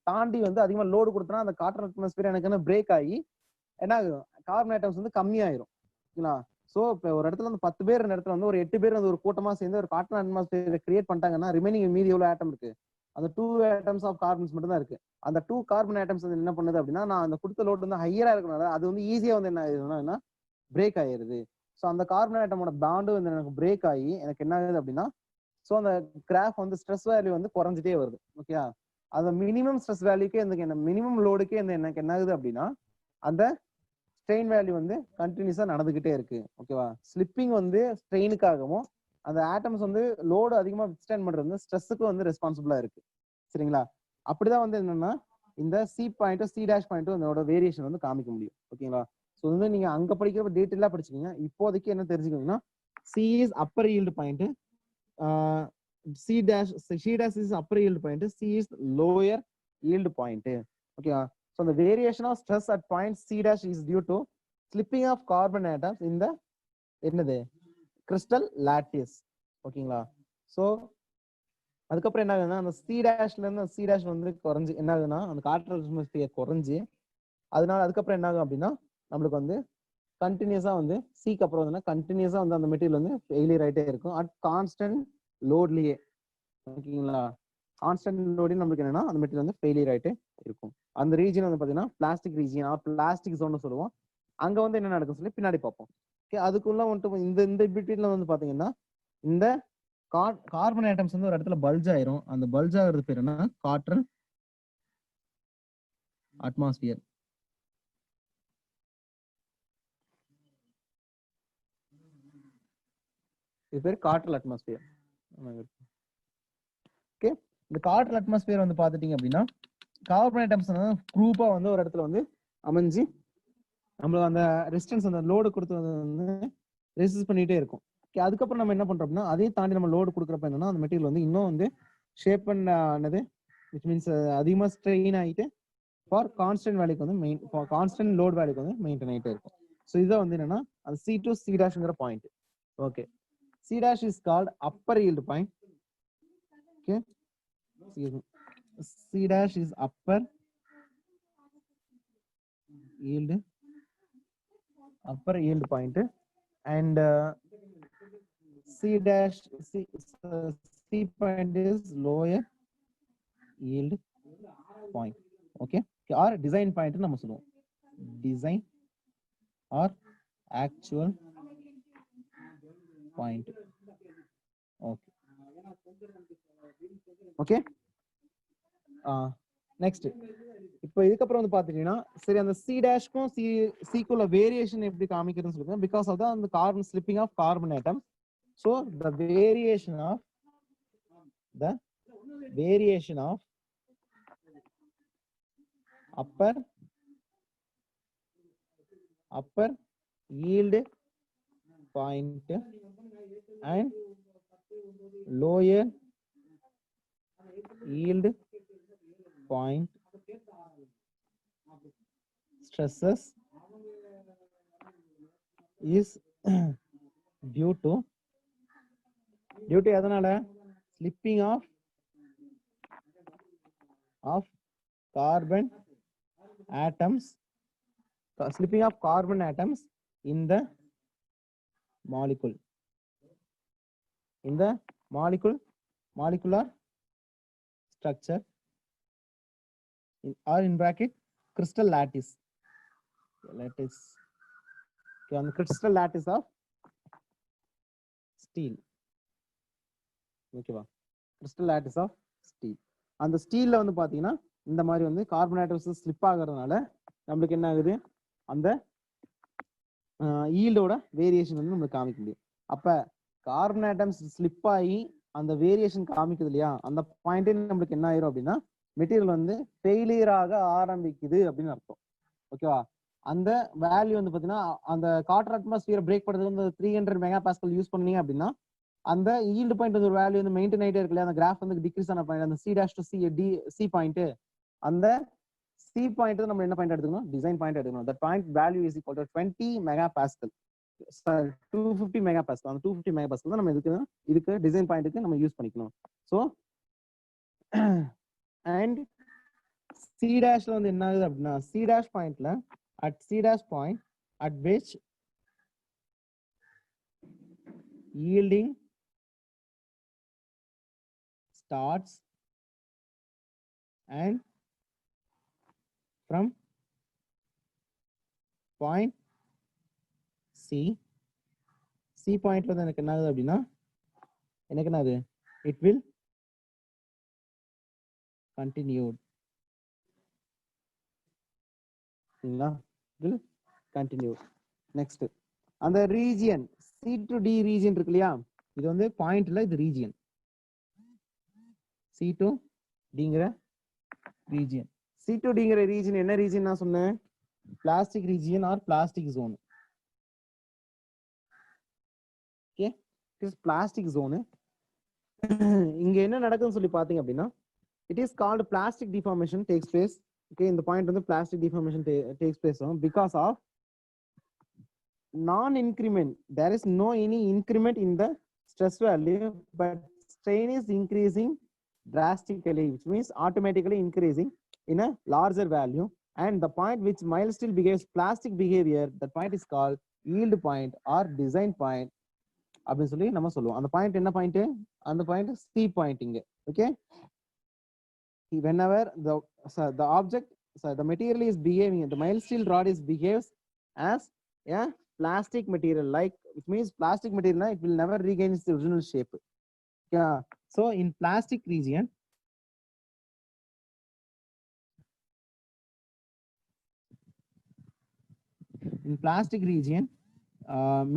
தாண்டி வந்து அதிகமா லோடு கொடுத்தனா அந்த காற்று அட்மாஸ்பியர் எனக்கு என்ன பிரேக் ஆகி என்ன ஆகும், கார்பன் ஆட்டம்ஸ் வந்து கம்மியாயிரும். ஓகேங்களா? சோ இப்போ ஒரு இடத்துல வந்து 10 பேர் இடத்துல வந்து ஒரு 8 பேர் வந்து ஒரு கூட்டமா சேர்ந்து ஒரு கார்பன் அட்மாஸ்பியர் கிரியேட் பண்ணிட்டாங்கன்னா ரிமைனிங் மீதி எவ்வளவு ஆட்டம் இருக்கு, அந்த 2 ஆட்டம்ஸ் ஆஃப் கார்பன்ஸ் மட்டும் தான் இருக்கு. அந்த 2 கார்பன் ஆட்டம்ஸ் வந்து என்ன பண்ணுது அப்படின்னா நான் அந்த கொடுத்த லோடு வந்து ஹையரா இருக்கனால அது வந்து ஈஸியா வந்து என்ன ஆகுதுன்னா பிரேக் ஆயிருது. ஸோ அந்த கார்பன் ஆட்டமோட பாண்டு வந்து எனக்கு பிரேக் ஆகி எனக்கு என்ன ஆகுது அப்படின்னா ஸோ அந்த கிராஃப் வந்து ஸ்ட்ரெஸ் வேல்யூ வந்து குறைஞ்சிட்டே வருது. ஓகே, அந்த மினிமம் ஸ்ட்ரெஸ் வேல்யூக்கே எனக்கு மினிமம் லோடுக்கே எனக்கு என்ன ஆகுது அப்படின்னா அந்த ஸ்ட்ரெயின் வேல்யூ வந்து கண்டினியூஸா நடந்துகிட்டே இருக்கு. ஓகேவா? ஸ்லிப்பிங் வந்து ஸ்ட்ரெயினுக்காகவும் அந்த ஆட்டம்ஸ் வந்து லோடு அதிகமா வித்ஸ்டாண்ட் பண்றது வந்து ஸ்ட்ரெஸ்ஸுக்கு வந்து ரெஸ்பான்சிபிளா இருக்கு. சரிங்களா? அப்படிதான் வந்து என்னன்னா இந்த சி பாயிண்ட்டும் சி டேஷ் பாயிண்ட்டும் இதோட வேரியேஷன் வந்து காமிக்க முடியும். ஓகேங்களா? ஸோ வந்து நீங்க அங்க படிக்கிறப்ப டீட்டெயிலா படிச்சுக்கீங்க. இப்போதைக்கு என்ன தெரிஞ்சுக்கணும்னா C is Appar yield point, C dash is upper yield point, C is lower yield point. Okay, so the variation of stress at point C dash is due to slipping of carbon atoms in the என்னது crystal lattice. ஓகேங்களா? So அதுக்கப்புறம் என்ன ஆகுதுன்னா அந்த C டேஷ்ல இருந்து C dash வந்து குறைஞ்சு என்ன ஆகுதுன்னா அந்த காற்று அட்மாஸ்பியர் குறைஞ்சு அதனால அதுக்கப்புறம் என்ன ஆகும் அப்படின்னா நம்மளுக்கு வந்து கண்டினியூஸா வந்து சிக்கு அப்புறம் வந்து கண்டினியூஸா வந்து அந்த மெட்டீரியல் வந்து ஃபெயிலியர் ஆயிட்டே இருக்கும் அட் கான்ஸ்டன்ட் லோட்லயே. ஓகேங்களா? கான்ஸ்டன்ட் லோடிங் நம்மளுக்கு என்னன்னா அந்த மெட்டீரியல் வந்து ஃபெயிலியர் ஆயிட்டே இருக்கும். அந்த ரீஜன் வந்து பாத்தீங்கன்னா பிளாஸ்டிக் ரீஜன், பிளாஸ்டிக் ஜோன் சொல்லுவோம். அங்க வந்து என்ன நடக்கும் சொல்லி பின்னாடி பார்ப்போம். ஓகே, அதுக்குள்ள வந்துட்டு இந்த பிட்வீன்ல வந்து பாத்தீங்கன்னா இந்த கார்பன் ஆட்டம்ஸ் வந்து ஒரு இடத்துல பல்ஜ் ஆயிரும். அந்த பல்ஜ் ஆகுறது பேர் என்ன, காற்று அட்மாஸ்பியர். இது பேர் காற்றல் அட்மாஸ்பியர். ஓகே, இந்த கார்டல் அட்மாஸ்பியர் வந்து பாத்துட்டீங்க அப்படின்னா கார்பன் ஐட்டம்ஸ் குரூப்பா வந்து ஒரு இடத்துல வந்து அமைஞ்சு நம்மளுக்கு அந்த ரெசிஸ்டன்ஸ் அந்த லோடு கொடுத்து வந்து ரெசிஸ்ட் பண்ணிட்டே இருக்கும். ஓகே, அதுக்கப்புறம் நம்ம என்ன பண்றோம் அப்படின்னா அதையும் தாண்டி நம்ம லோடு கொடுக்குறப்ப என்னன்னா அந்த மெட்டீரியல் வந்து இன்னும் வந்து ஷேப் பண்ணது விச் மீன்ஸ் அதிகமாக ஸ்ட்ரெயின் ஆகிட்டு ஃபார் கான்ஸ்டன்ட் வேல்யூக்கு வந்து கான்ஸ்டன்ட் லோட் வேல்யூக்கு வந்து மெயின்டைன் ஆகிட்டே இருக்கும். ஸோ இதை வந்து என்னன்னா அது C to C dash point. Okay, C dash is called upper yield point. Okay, C dash is upper yield point and C dash C point is lower yield point. Okay, or design point நம்ம சொல்லுவோம், design or actual point. Okay, okay. Next இப்போ இதுக்கப்புறம் வந்து பாத்தீங்கன்னா சரி அந்த C டேஷ்க்கும் சிக்குள்ள variation எப்படி காமிக்கிறதுன்னு சொல்லுங்க. பிகாஸ் ஆஃப் அந்த carbon slipping of carbon atom. So the variation of upper yield point and lower yield point stresses is due to எதனால slipping of carbon atoms in the molecular structure or in bracket crystal lattice. Okay, on the crystal lattice of steel. ஓகேவா, crystal lattice of steel. அந்த ஸ்டீல்ல வந்து பாத்தீங்கன்னா இந்த மாதிரி வந்து carbon atoms slip ஆகுறதுனால நம்மளுக்கு என்ன ஆகுது, அந்த ஈல்டோட வேரியேஷன் வந்து நம்மளுக்கு காமிக்க முடியும். அப்ப கார்பன் ஆட்டம்ஸ் ஸ்லிப் ஆகி அந்த வேரியேஷன் காமிக்குது இல்லையா, அந்த பாயிண்டே நம்மளுக்கு என்ன ஆயிரும் அப்படின்னா மெட்டீரியல் வந்து ஃபெயிலியர் ஆக ஆரம்பிக்குது அப்படின்னு அர்த்தம். ஓகேவா, அந்த வேல்யூ வந்து பாத்தீங்கன்னா அந்த கார்பன் அட்மாஸ்பியர் பிரேக் பண்றதுக்கு வந்து 300 மெகா பாஸ்கல் யூஸ் பண்ணீங்க அப்படின்னா அந்த ஈல்டு பாயிண்ட் ஒரு வேல்யூ வந்து மெயின்டைன் ஆயிட்டே இருக்குல்ல, அந்த கிராஃப் வந்து டிக்ரீஸ் ஆன பாயிண்ட் அந்த C dash to C point, அந்த C பாயிண்ட் நம்ம என்ன பாயிண்ட் எடுத்துக்கணும், டிசைன் பாயிண்ட் எடுக்கணும். That point value is equal to 20 mega pascal, 250 mega pascal. அந்த 250 மெகா பாஸ்கல் தான் நம்ம இதுக்கு டிசைன் பாயிண்ட்டுக்கு நம்ம யூஸ் பண்ணிக்கணும். ஸோ அண்ட் C டேஷ்ல வந்து என்ன ஆகுது அப்படின்னா C dash பாயிண்ட்ல at C dash point at which yielding starts and from point C point வந்து எனக்கு என்ன ஆகுது அப்படின்னா எனக்கு என்ன ஆகுது, it will continue. will continue. Next அந்த region C to D region இருக்கு இல்லையா, இது வந்து பாயிண்ட்ல இது ரீஜியன் C to Dங்கிற ரீஜியன். C to Dங்கிற ரீஜியன் என்ன ரீஜியன் நான் சொன்னேன், plastic region or plastic zone. Okay, plastic zone. இங்க என்ன நடக்குதுன்னு சொல்லி பாத்தீங்க அப்படின்னா it is called plastic deformation takes place. Okay, இந்த பாயிண்ட் வந்து plastic deformation takes place because of non-increment. There is no any increment in the stress value, but strain is increasing drastically, which means automatically increasing in a larger value. And the point which mild steel behaves plastic behavior, that point is called yield point or design point அப்படின்னு சொல்லி நம்ம சொல்லுவோம். அந்த point என்ன point, அந்த point C pointing. Okay, whenever the object the material is behaving, the mild steel rod is behaves as a plastic material, like which means plastic material it will never regain its original shape. Yeah, so in plastic region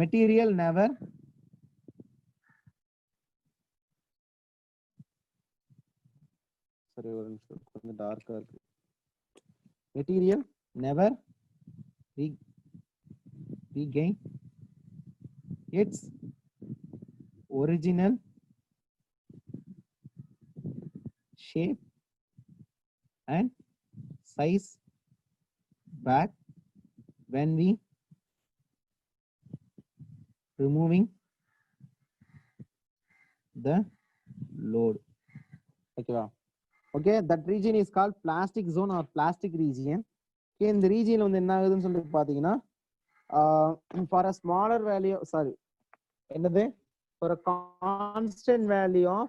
material never sorry ஒரு நிமிஷம் கொஞ்சம் டார்க்கா இருக்கு. Material never regain its original shape and size back when we removing the load. Okay, okay, that region is called plastic zone or plastic region. Okay, இந்த region வந்து என்ன ஆகுதுன்னு சொல்லிட்டு பாத்தீங்கன்னா for a smaller value, sorry, என்னது for a constant value of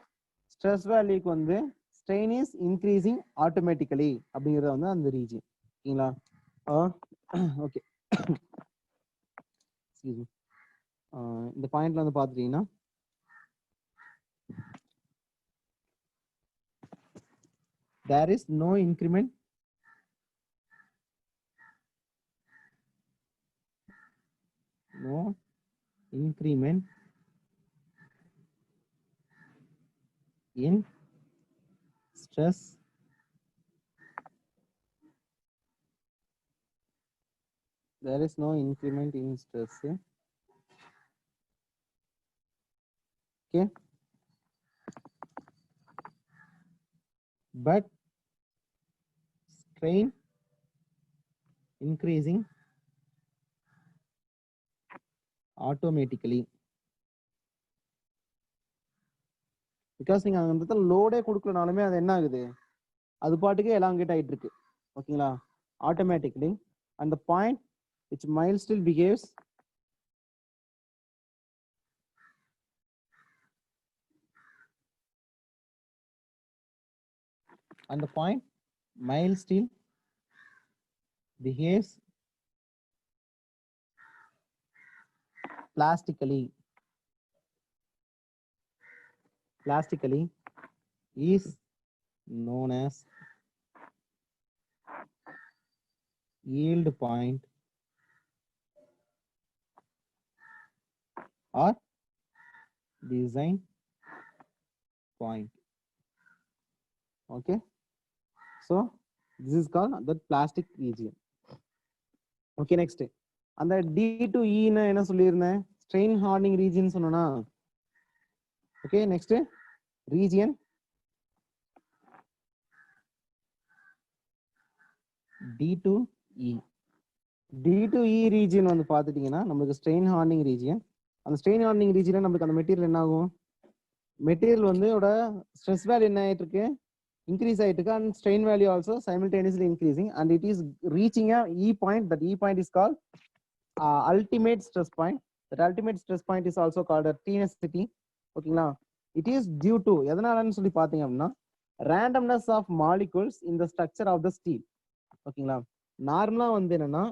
stress value க்கு வந்து strain is increasing automatically அப்படிங்கறது வந்து அந்த region. ஓகேங்களா? Okay, excuse me. இந்த பாயிண்ட்ல வந்து பாத்துட்டீங்கன்னா there is no increment in stress there is no increment in stress. Okay, but strain increasing automatically because நீங்க அந்த இடத்துல லோடே கொடுக்கலனாலுமே அது என்ன ஆகுது, அது பாட்டுக்கு எலாங்கேட் ஆயிட்டு இருக்கு. ஓகேங்களா? automatically, and the point which mild still behaves and the point mild still behaves plastically is known as yield point or design point. Okay, so this is called the plastic region. Okay, next அந்த D to E னா என்ன சொல்லியிருந்தேன், strain hardening region சொன்னா. Okay, next region D to E. D to E region வந்து பாத்துட்டீங்கன்னா நமக்கு strain hardening region. அந்த strain hardening region நமக்கு அந்த மெட்டீரியல் என்ன ஆகும், மெட்டீரியல் வந்து ஸ்ட்ரெஸ் வேல்யூ என்ன ஆயிட்டு இருக்கு, increase ஆயிட்டு இருக்கு, and strain value also simultaneously increasing, and it is reaching a E point. That E point is called ultimate stress point. That ultimate stress point is also called a tenacity. ஓகேங்களா? it is due to எதனாலன்னு சொல்லி பாத்தீங்க அப்படின்னா randomness of molecules in the structure of the steel. ஓகேங்களா? நார்மலா வந்து என்னன்னா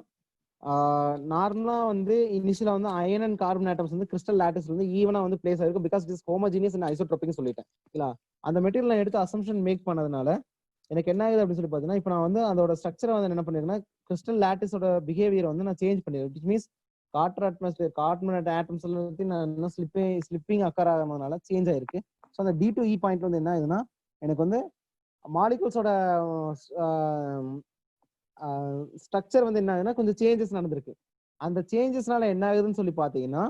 நார்மலா வந்து இனிஷியலா வந்து அயன் அண்ட் கார்பன் ஆட்டம்ஸ் வந்து கிறிஸ்டல் லாட்டிஸ் வந்து ஈவனா வந்து பிளேஸ் ஆயிருக்கு because it is homogeneous and isotropic சொல்லிட்டேன். ஓகேங்களா? அந்த மெட்டீரியல் நான் எடுத்து அசம்ஷன் மேக் பண்ணதுனால எனக்கு என்ன ஆகுது அப்படின்னு சொல்லி பாத்தீங்கன்னா, இப்போ நான் வந்து அதோட ஸ்ட்ரக்சரை வந்து என்ன பண்ணிருக்கேன்னா கிறிஸ்டல் லாட்டிஸோட பிஹேவியர் வந்து நான் சேஞ்ச் பண்ணிருக்கேன். விச் மீன்ஸ் காற்று அட்மாஸ்பியர் கார்பன் ஆட்டம்ஸ் நான் இன்னும் ஸ்லிப்பிங் அக்கர் ஆகாதனால சேஞ்ச் ஆயிருக்கு. ஸோ அந்த D to E பாயிண்ட் வந்து என்ன ஆகுதுன்னா எனக்கு வந்து மாலிகூல்ஸோட ஸ்ட்ரக்சர் வந்து என்ன ஆகுதுன்னா கொஞ்சம் சேஞ்சஸ் நடந்திருக்கு. அந்த சேஞ்சஸ்னால என்ன ஆகுதுன்னு சொல்லி பாத்தீங்கன்னா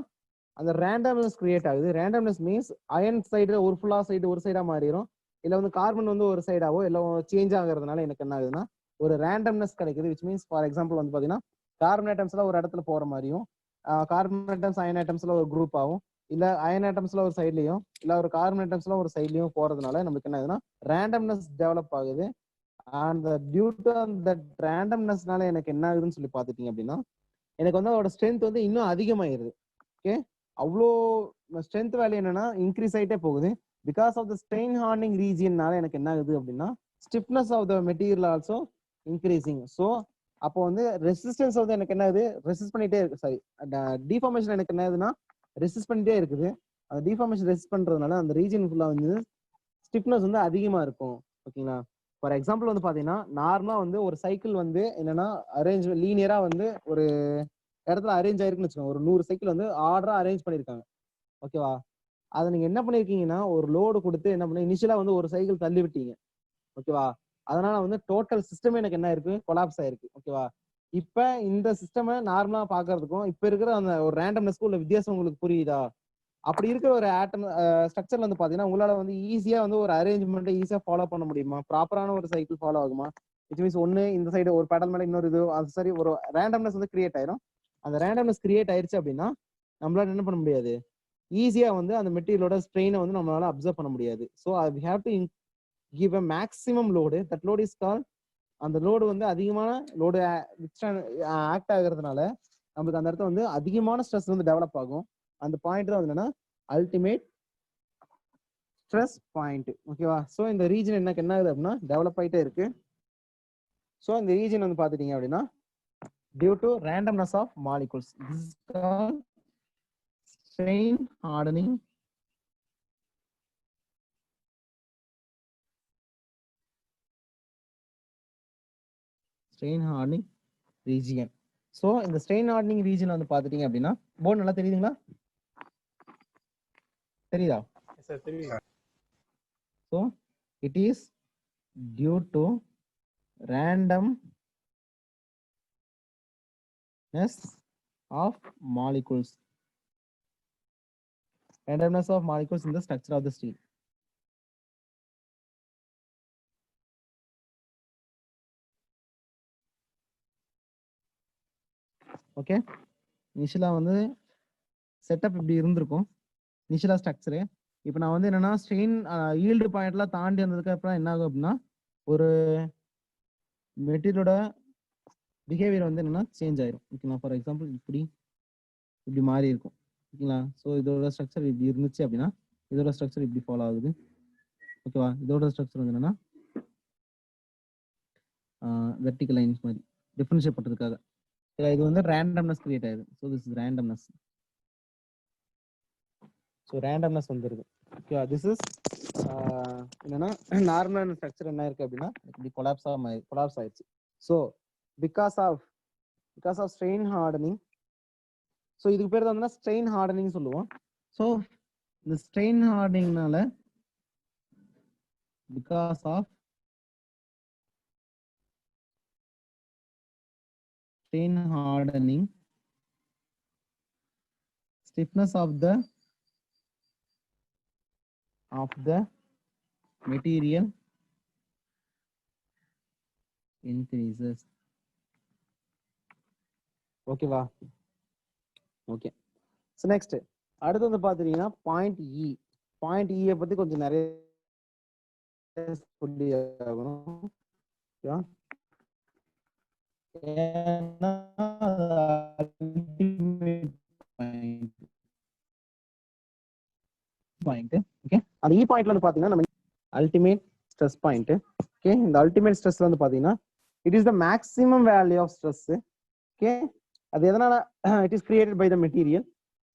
அந்த ரேண்டம்னஸ் கிரியேட் ஆகுது. ரேண்டம்னஸ் மீன்ஸ் அயன் சைடு ஒரு ஃபுல்லா சைடு ஒரு சைடா மாறிடும், இல்ல வந்து கார்பன் வந்து ஒரு சைடாவோ இல்ல சேஞ்ச் ஆகுறதுனால எனக்கு என்ன ஆகுதுன்னா ஒரு ரேண்டம்னஸ் கிடைக்குது. விச் மீன்ஸ் ஃபார் எக்ஸாம்பிள் வந்து பாத்தீங்கன்னா கார்பன் ஆட்டம்ஸ்ல ஒரு இடத்துல போற மாதிரியும், கார்பன் ஆட்டம்ஸ் அயன் ஆட்டம்ஸ்ல ஒரு குரூப் ஆகும், இல்ல அயன் ஆட்டம்ஸ்ல ஒரு சைட்லயும் இல்ல ஒரு கார்பன் ஆட்டம்ஸ்ல ஒரு சைட்லயும் போறதுனால நமக்கு என்ன ஆகுதுன்னா ரேண்டம்னஸ் டெவலப் ஆகுது. அண்ட் டியூ டு தட் ரேண்டம்னஸ்னால எனக்கு என்ன ஆகுதுன்னு சொல்லி பாத்துட்டீங்க அப்படின்னா எனக்கு வந்து அதோட ஸ்ட்ரென்த் வந்து இன்னும் அதிகமாயிருது. ஓகே, அவ்வளோ ஸ்ட்ரென்த் வேல்யூ என்னன்னா இன்க்ரீஸ் ஆயிட்டே போகுது. Because of the strain hardening ரீஜியன்னால எனக்கு என்ன ஆகுது அப்படின்னா stiffness of the material also இன்க்ரீசிங். ஸோ அப்போ வந்து ரெசிஸ்டன்ஸ் வந்து எனக்கு என்ன ஆகுது, ரெசிஸ்ட் பண்ணிட்டே இருக்கு. சாரி, டிஃபார்மேஷன் எனக்கு என்ன ஆகுதுன்னா ரெசிஸ்ட் பண்ணிட்டே இருக்குது. அந்த டிஃபார்மேஷன் ரெசிஸ்ட் பண்றதுனால அந்த ரீஜன் ஃபுல்லா வந்து ஸ்டிஃப்னஸ் வந்து அதிகமா இருக்கும். ஓகேங்களா? ஃபார் எக்ஸாம்பிள் வந்து பாத்தீங்கன்னா நார்மலா வந்து ஒரு சைக்கிள் வந்து என்னன்னா அரேஞ்ச் லீனியரா வந்து ஒரு இடத்துல அரேஞ்ச் ஆயிருக்குன்னு வச்சுக்கோங்க. ஒரு 100 சைக்கிள் வந்து ஆர்டரா அரேஞ்ச் பண்ணிருக்காங்க. ஓகேவா? அதை நீங்க என்ன பண்ணிருக்கீங்கன்னா ஒரு லோடு கொடுத்து என்ன பண்ணி இனிஷியலா வந்து ஒரு சைக்கிள் தள்ளி விட்டீங்க. ஓகேவா. அதனால வந்து டோட்டல் சிஸ்டமே எனக்கு என்ன இருக்கு, கொலாப்ஸ் ஆயிருக்கு. ஓகேவா. இப்ப இந்த சிஸ்டம் நார்மலா பாக்குறதுக்கும் இப்ப இருக்கிற அந்த ஒரு ரேண்டம்னஸ்க்கு உள்ள வித்தியாசம் உங்களுக்கு புரியுதா? அப்படி இருக்கிற ஒரு ஆட்டம் ஸ்ட்ரக்சர்ல வந்து பாத்தீங்கன்னா உங்களால வந்து ஈஸியா வந்து ஒரு அரேஞ்ச்மெண்ட் ஈஸியா ஃபாலோ பண்ண முடியுமா? ப்ராப்பரான ஒரு சைக்கிள் ஃபாலோ ஆகுமா? விச் மீன்ஸ் ஒன்னு இந்த சைடு ஒரு பேட்டர்ன் மேல இன்னொரு இது அது சரி ஒரு ரேண்டம்னஸ் வந்து கிரியேட் ஆயிரும். அந்த ரேண்டம்னஸ் கிரியேட் ஆயிருச்சு அப்படின்னா நம்மளால என்ன பண்ண முடியாது, ஈஸியா வந்து அந்த மெட்டீரியலோட ஸ்ட்ரெயினை வந்து நம்மளால அப்சர்வ் பண்ண முடியாது. So we have to give a maximum load. that load is called, அந்த லோடு வந்து அதிகமான லோடு ஆக்ட் ஆகுறதுனால நமக்கு அந்த இடத்துல வந்து அதிகமான ஸ்ட்ரெஸ் வந்து டெவலப் ஆகும். அந்த பாயிண்ட் தான் என்னன்னா அல்டிமேட் ஸ்ட்ரெஸ் பாயிண்ட். ஓகேவா. ஸோ இந்த ரீஜன் என்ன ஆகுது அப்படின்னா டெவலப் ஆயிட்டே இருக்கு. ஸோ இந்த ரீஜன் வந்து பாத்துட்டீங்க அப்படின்னா due to randomness of molecules, this is called strain hardening region. So இந்த ஸ்ட்ரெயின் ஹார்டனிங் ரீஜன் வந்து பாத்துட்டீங்க அப்படின்னா போர்டு நல்லா தெரியுதுங்களா? தெரியுதா? So it is due to randomness of molecules in the structure of the steel. Okay. இனிஷியலா வந்து setup இப்படி இருந்திருக்கும், இனிஷியலா ஸ்ட்ரக்சரு. இப்போ நான் வந்து என்னன்னா ஸ்ட்ரெயின் ஈல்டு பாயிண்ட்லாம் தாண்டி வந்ததுக்கு அப்புறம் என்ன ஆகும் அப்படின்னா ஒரு மெட்டீரியலோட பிஹேவியர் வந்து என்னன்னா சேஞ்ச் ஆயிரும். ஓகேங்களா. ஃபார் எக்ஸாம்பிள் இப்படி மாறி இருக்கும். ஓகேங்களா. ஸோ இதோட ஸ்ட்ரக்சர் இப்படி இருந்துச்சு அப்படின்னா இதோட ஸ்ட்ரக்சர் இப்படி ஃபாலோ ஆகுது. ஓகேவா. இதோட ஸ்ட்ரக்சர் வந்து என்னன்னா வெர்டிகல் லைன்ஸ் மாதிரி டிஃபரன்ஷியேட் பண்றதுக்காக இது வந்து ரேண்டம்னஸ் கிரியேட் ஆகுது. So this is randomness. So randomness வந்துருது. ஓகேவா. திஸ் இஸ் என்னன்னா நார்மலான ஸ்ட்ரக்சர் என்ன இருக்கு அப்படின்னா இப்படி கொலாப்ஸ் ஆயிடுச்சு. So because of strain hardening. So இதுக்கு பேர் தான் ஸ்ட்ரெயின் ஹார்டனிங் சொல்லுவோம். ஸோ இந்த ஸ்ட்ரெயின் ஹார்டனிங்னால because of strain hardening, stiffness of the material increases. ஓகேவா. ஓகே. ஸோ நெக்ஸ்ட் அடுத்து வந்து பாத்தீங்கன்னா பாயிண்ட் இ. பாயிண்ட் இ பத்தி கொஞ்சம் நிறைய சொல்லி ஆகணும். அந்த இ பாயிண்ட்ல வந்து பாத்தீங்கன்னா நம்ம அல்டிமேட் ஸ்ட்ரெஸ் பாயிண்ட். ஓகே. இந்த அல்டிமேட் ஸ்ட்ரெஸ்ல வந்து பாத்தீங்கன்னா it is the maximum value of stress. Okay. அது எதனால it is created by the material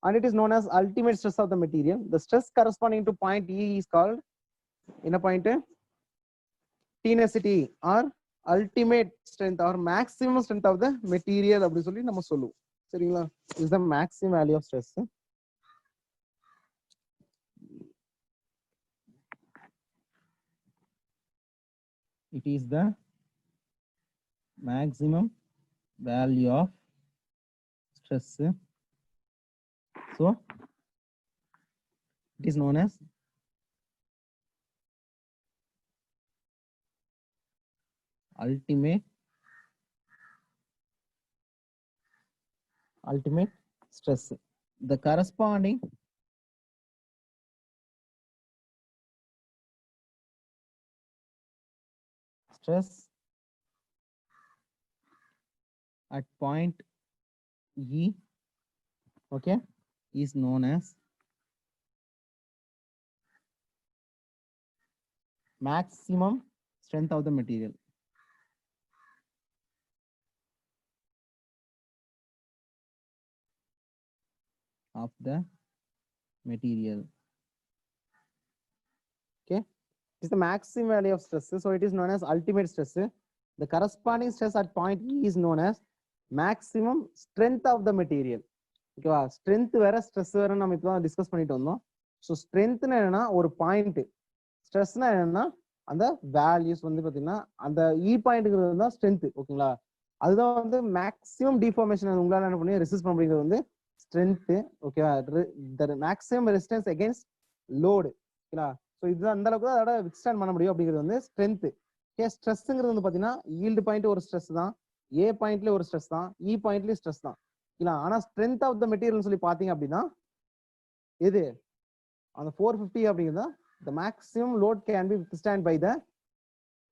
and it is known as ultimate stress of the material. The stress corresponding to point E is called என்ன point, tenacity or ultimate strength or maximum strength of the material அப்படி சொல்லி நம்ம சொல்லுவோம். சரிங்களா. is the maximum value of stress. It is the maximum value of stress. So it is known as ultimate stress. The corresponding stress at point E, okay, is known as maximum strength of the material. Okay, it is the maximum value of stress, so it is known as ultimate stress. The corresponding stress at point E is known as maximum strength of the material. ஓகேவா. Strength வேற stress வேற நம்ம இப்போ discuss பண்ணிட்டு வந்தோம். So ஸ்ட்ரென்த்னா என்னன்னா ஒரு point, ஸ்ட்ரெஸ்னா என்னன்னா அந்த வேல்யூஸ் வந்து பாத்தீங்கன்னா அந்த இ பாயிண்ட்ங்கிறது தான் ஸ்ட்ரென்த். ஓகேங்களா, அதுதான் வந்து மேக்ஸிமம் டிஃபார்மேஷன் உங்களால என்ன பண்ணி ரெசிஸ்ட் பண்ண முடியுங்கிறது வந்து ஸ்ட்ரென்த். ஓகேவா, மேக்ஸிமம் ரெசிஸ்டன்ஸ் அகைன்ஸ்ட் லோடு. ஓகேங்களா, ஸோ இதுதான் அந்த அளவுக்கு தான் அதோட வித்ஸ்டாண்ட் பண்ண முடியும் அப்படிங்கிறது வந்து ஸ்ட்ரென்த். ஓகே, ஸ்ட்ரெஸ்ங்கிறது வந்து பாத்தீங்கன்னா ஈல்டு பாயிண்ட் ஒரு ஸ்ட்ரெஸ் தான், ஏ பாயிண்ட்ல ஒரு ஸ்ட்ரெஸ் தான், இ பாயிண்ட்லயும் ஸ்ட்ரெஸ் தான். ஓகேங்களா, ஆனா ஸ்ட்ரென்த் ஆஃப் த மெட்டீரியல் சொல்லி பாத்தீங்க அப்படின்னா எது அந்த 450 அப்படிங்கிறது the maximum load can be withstand by the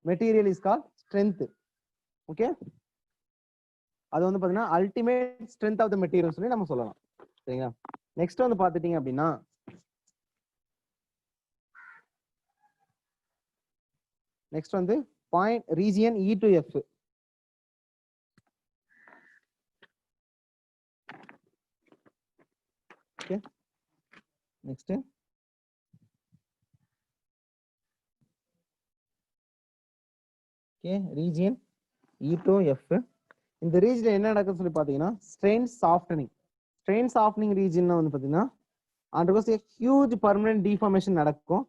material is called strength. Okay, அது வந்து பாத்தீங்கன்னா ultimate strength of the material சொல்லி நம்ம சொல்லலாம். சரிங்களா, நெக்ஸ்ட் வந்து பாத்துட்டீங்க அப்படின்னா நெக்ஸ்ட் வந்து point region E to F. Okay, next okay region E to F. இந்த ரீஜியன் என்ன நடக்குதுன்னு சொல்லி பாத்தீங்கன்னா strain softening. Strain softening region வந்து பாத்தீங்கன்னா undergoes a huge permanent deformation நடக்கும்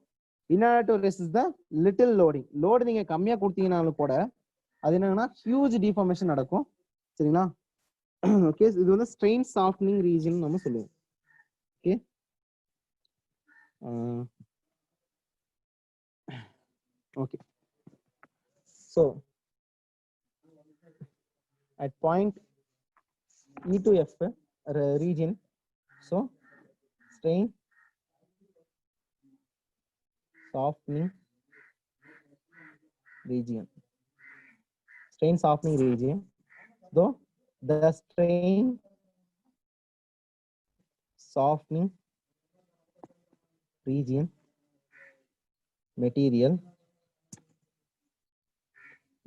in order to resist the little loading. Load நீங்க கம்மியா கொடுத்தீங்கனாலும் கூட அது என்னன்னா ஹியூஜ் டிஃபார்மேஷன் நடக்கும். சரிங்களா, ஓகே, இது வந்து ஸ்ட்ரெயின் சாஃப்டனிங் ரீஜன் நம்ம சொல்லுவோம். Okay, okay, so at point E to F region, so strain softening region, strain softening region, though the strain softening region material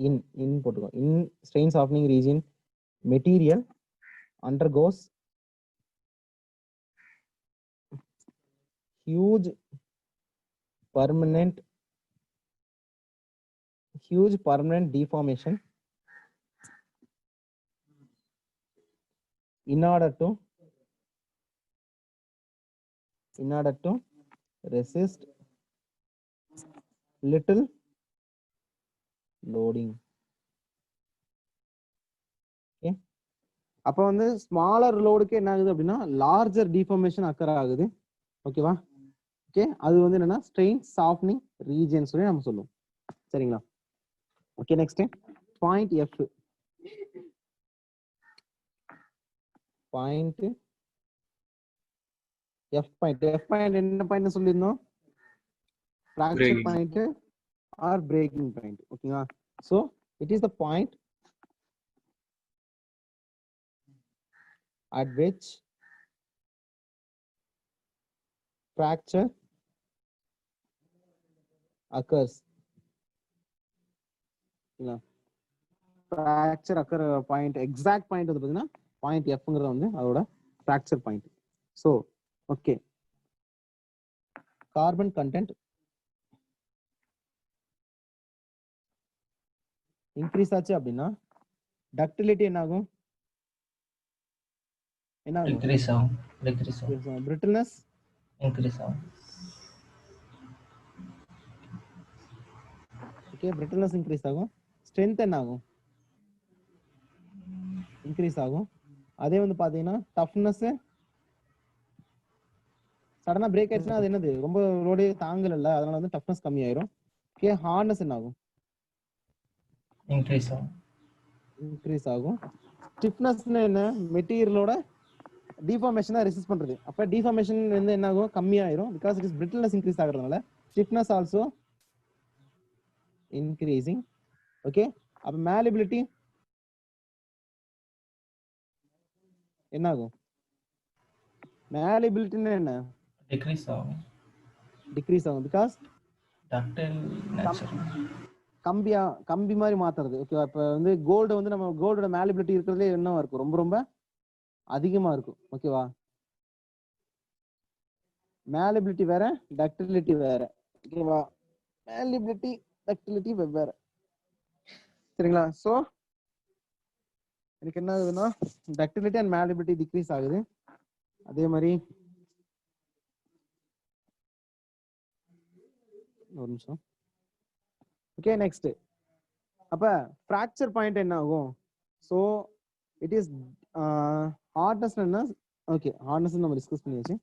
in போட்டுக்கோ, in strain softening region material undergoes huge permanent deformation in order to resist little loading. Okay, அப்ப வந்து smaller லோடுக்கு என்ன ஆகுது அப்படின்னா larger deformation occur ஆகுது. ஓகேவா, okay, அது வந்து என்னன்னா ஸ்ட்ரெயின் சாஃப்டனிங் ரீஜன் சொல்லி நம்ம சொல்லுவோம். சரிங்களா, okay, next point F. Point F point என்ன பாயிண்ட் சொல்லியிருந்தோம்? fracture point or breaking point. ஓகேங்களா, so it is the point at which fracture occurs. fracture occur point, exact point வந்து பாத்தீங்கன்னா பாயிண்ட் எஃப்ங்கிறது வந்து அதோட fracture point. so okay, carbon content increase ஆச்சு அப்படின்னா ductility என்ன ஆகும்? என்ன ஆகும்? decrease ஆகும். brittleness increase ஆகும். ஓகே, brittleness increase ஆகும். strength என்ன ஆகும்? increase ஆகும். அதே வந்து பாத்தீங்கன்னா toughness சடனா பிரேக் ஆயிடுச்சுன்னா அது என்னது ரொம்ப லோடு தாங்கல, அதனால வந்து டஃப்னஸ் கம்மி ஆயிரும். ஓகே, ஹார்ட்னஸ் என்ன ஆகும்? இன்க்ரீஸ் ஆகும். ஸ்டிஃப்னஸ்னா என்ன? மெட்டீரியலோட டிஃபார்மேஷனை ரெசிஸ்ட் பண்றது. அப்ப டிஃபார்மேஷன் வந்து என்ன ஆகும்? கம்மி ஆயிரும். Because it is brittleness increase ஆகுறதுனால ஸ்டிஃப்னஸ் ஆல்சோ இன்க்ரீசிங். ஓகே, அப்ப மேலிபிலிட்டி என்ன ஆகும்? மேலிபிலிட்டின்னா என்ன? டிக்ரீஸ் ஆகும். Because ductile nature. கம்பி மாதிரி மாத்துறது. ஓகேவா, இப்ப வந்து கோல்டு வந்து நம்ம கோல்டோட மேலிபிலிட்டி இருக்கிறதுலே என்ன இருக்கும்? ரொம்ப ரொம்ப அதிகமா இருக்கும். ஓகேவா, மேலிபிலிட்டி வேற, டக்டிலிட்டி வேற. ஓகேவா, மேலிபிலிட்டி டக்டிலிட்டி வெவ்வேறு. சரிங்களா, சோ எனக்கு என்ன ஆகுதுன்னா டக்டிலிட்டி அண்ட் மேலிபிலிட்டி டிக்ரீஸ் ஆகுது. அதே மாதிரி ஒரு நிமிஷம், ஓகே நெக்ஸ்ட் அப்ப ஃப்ராக்சர் பாயிண்ட் என்ன ஆகும் ஸோ இட் இஸ் ஹார்ட்னஸ் என்ன ஓகே ஹார்ட்னஸ் நம்ம டிஸ்கஸ் பண்ணியாச்சு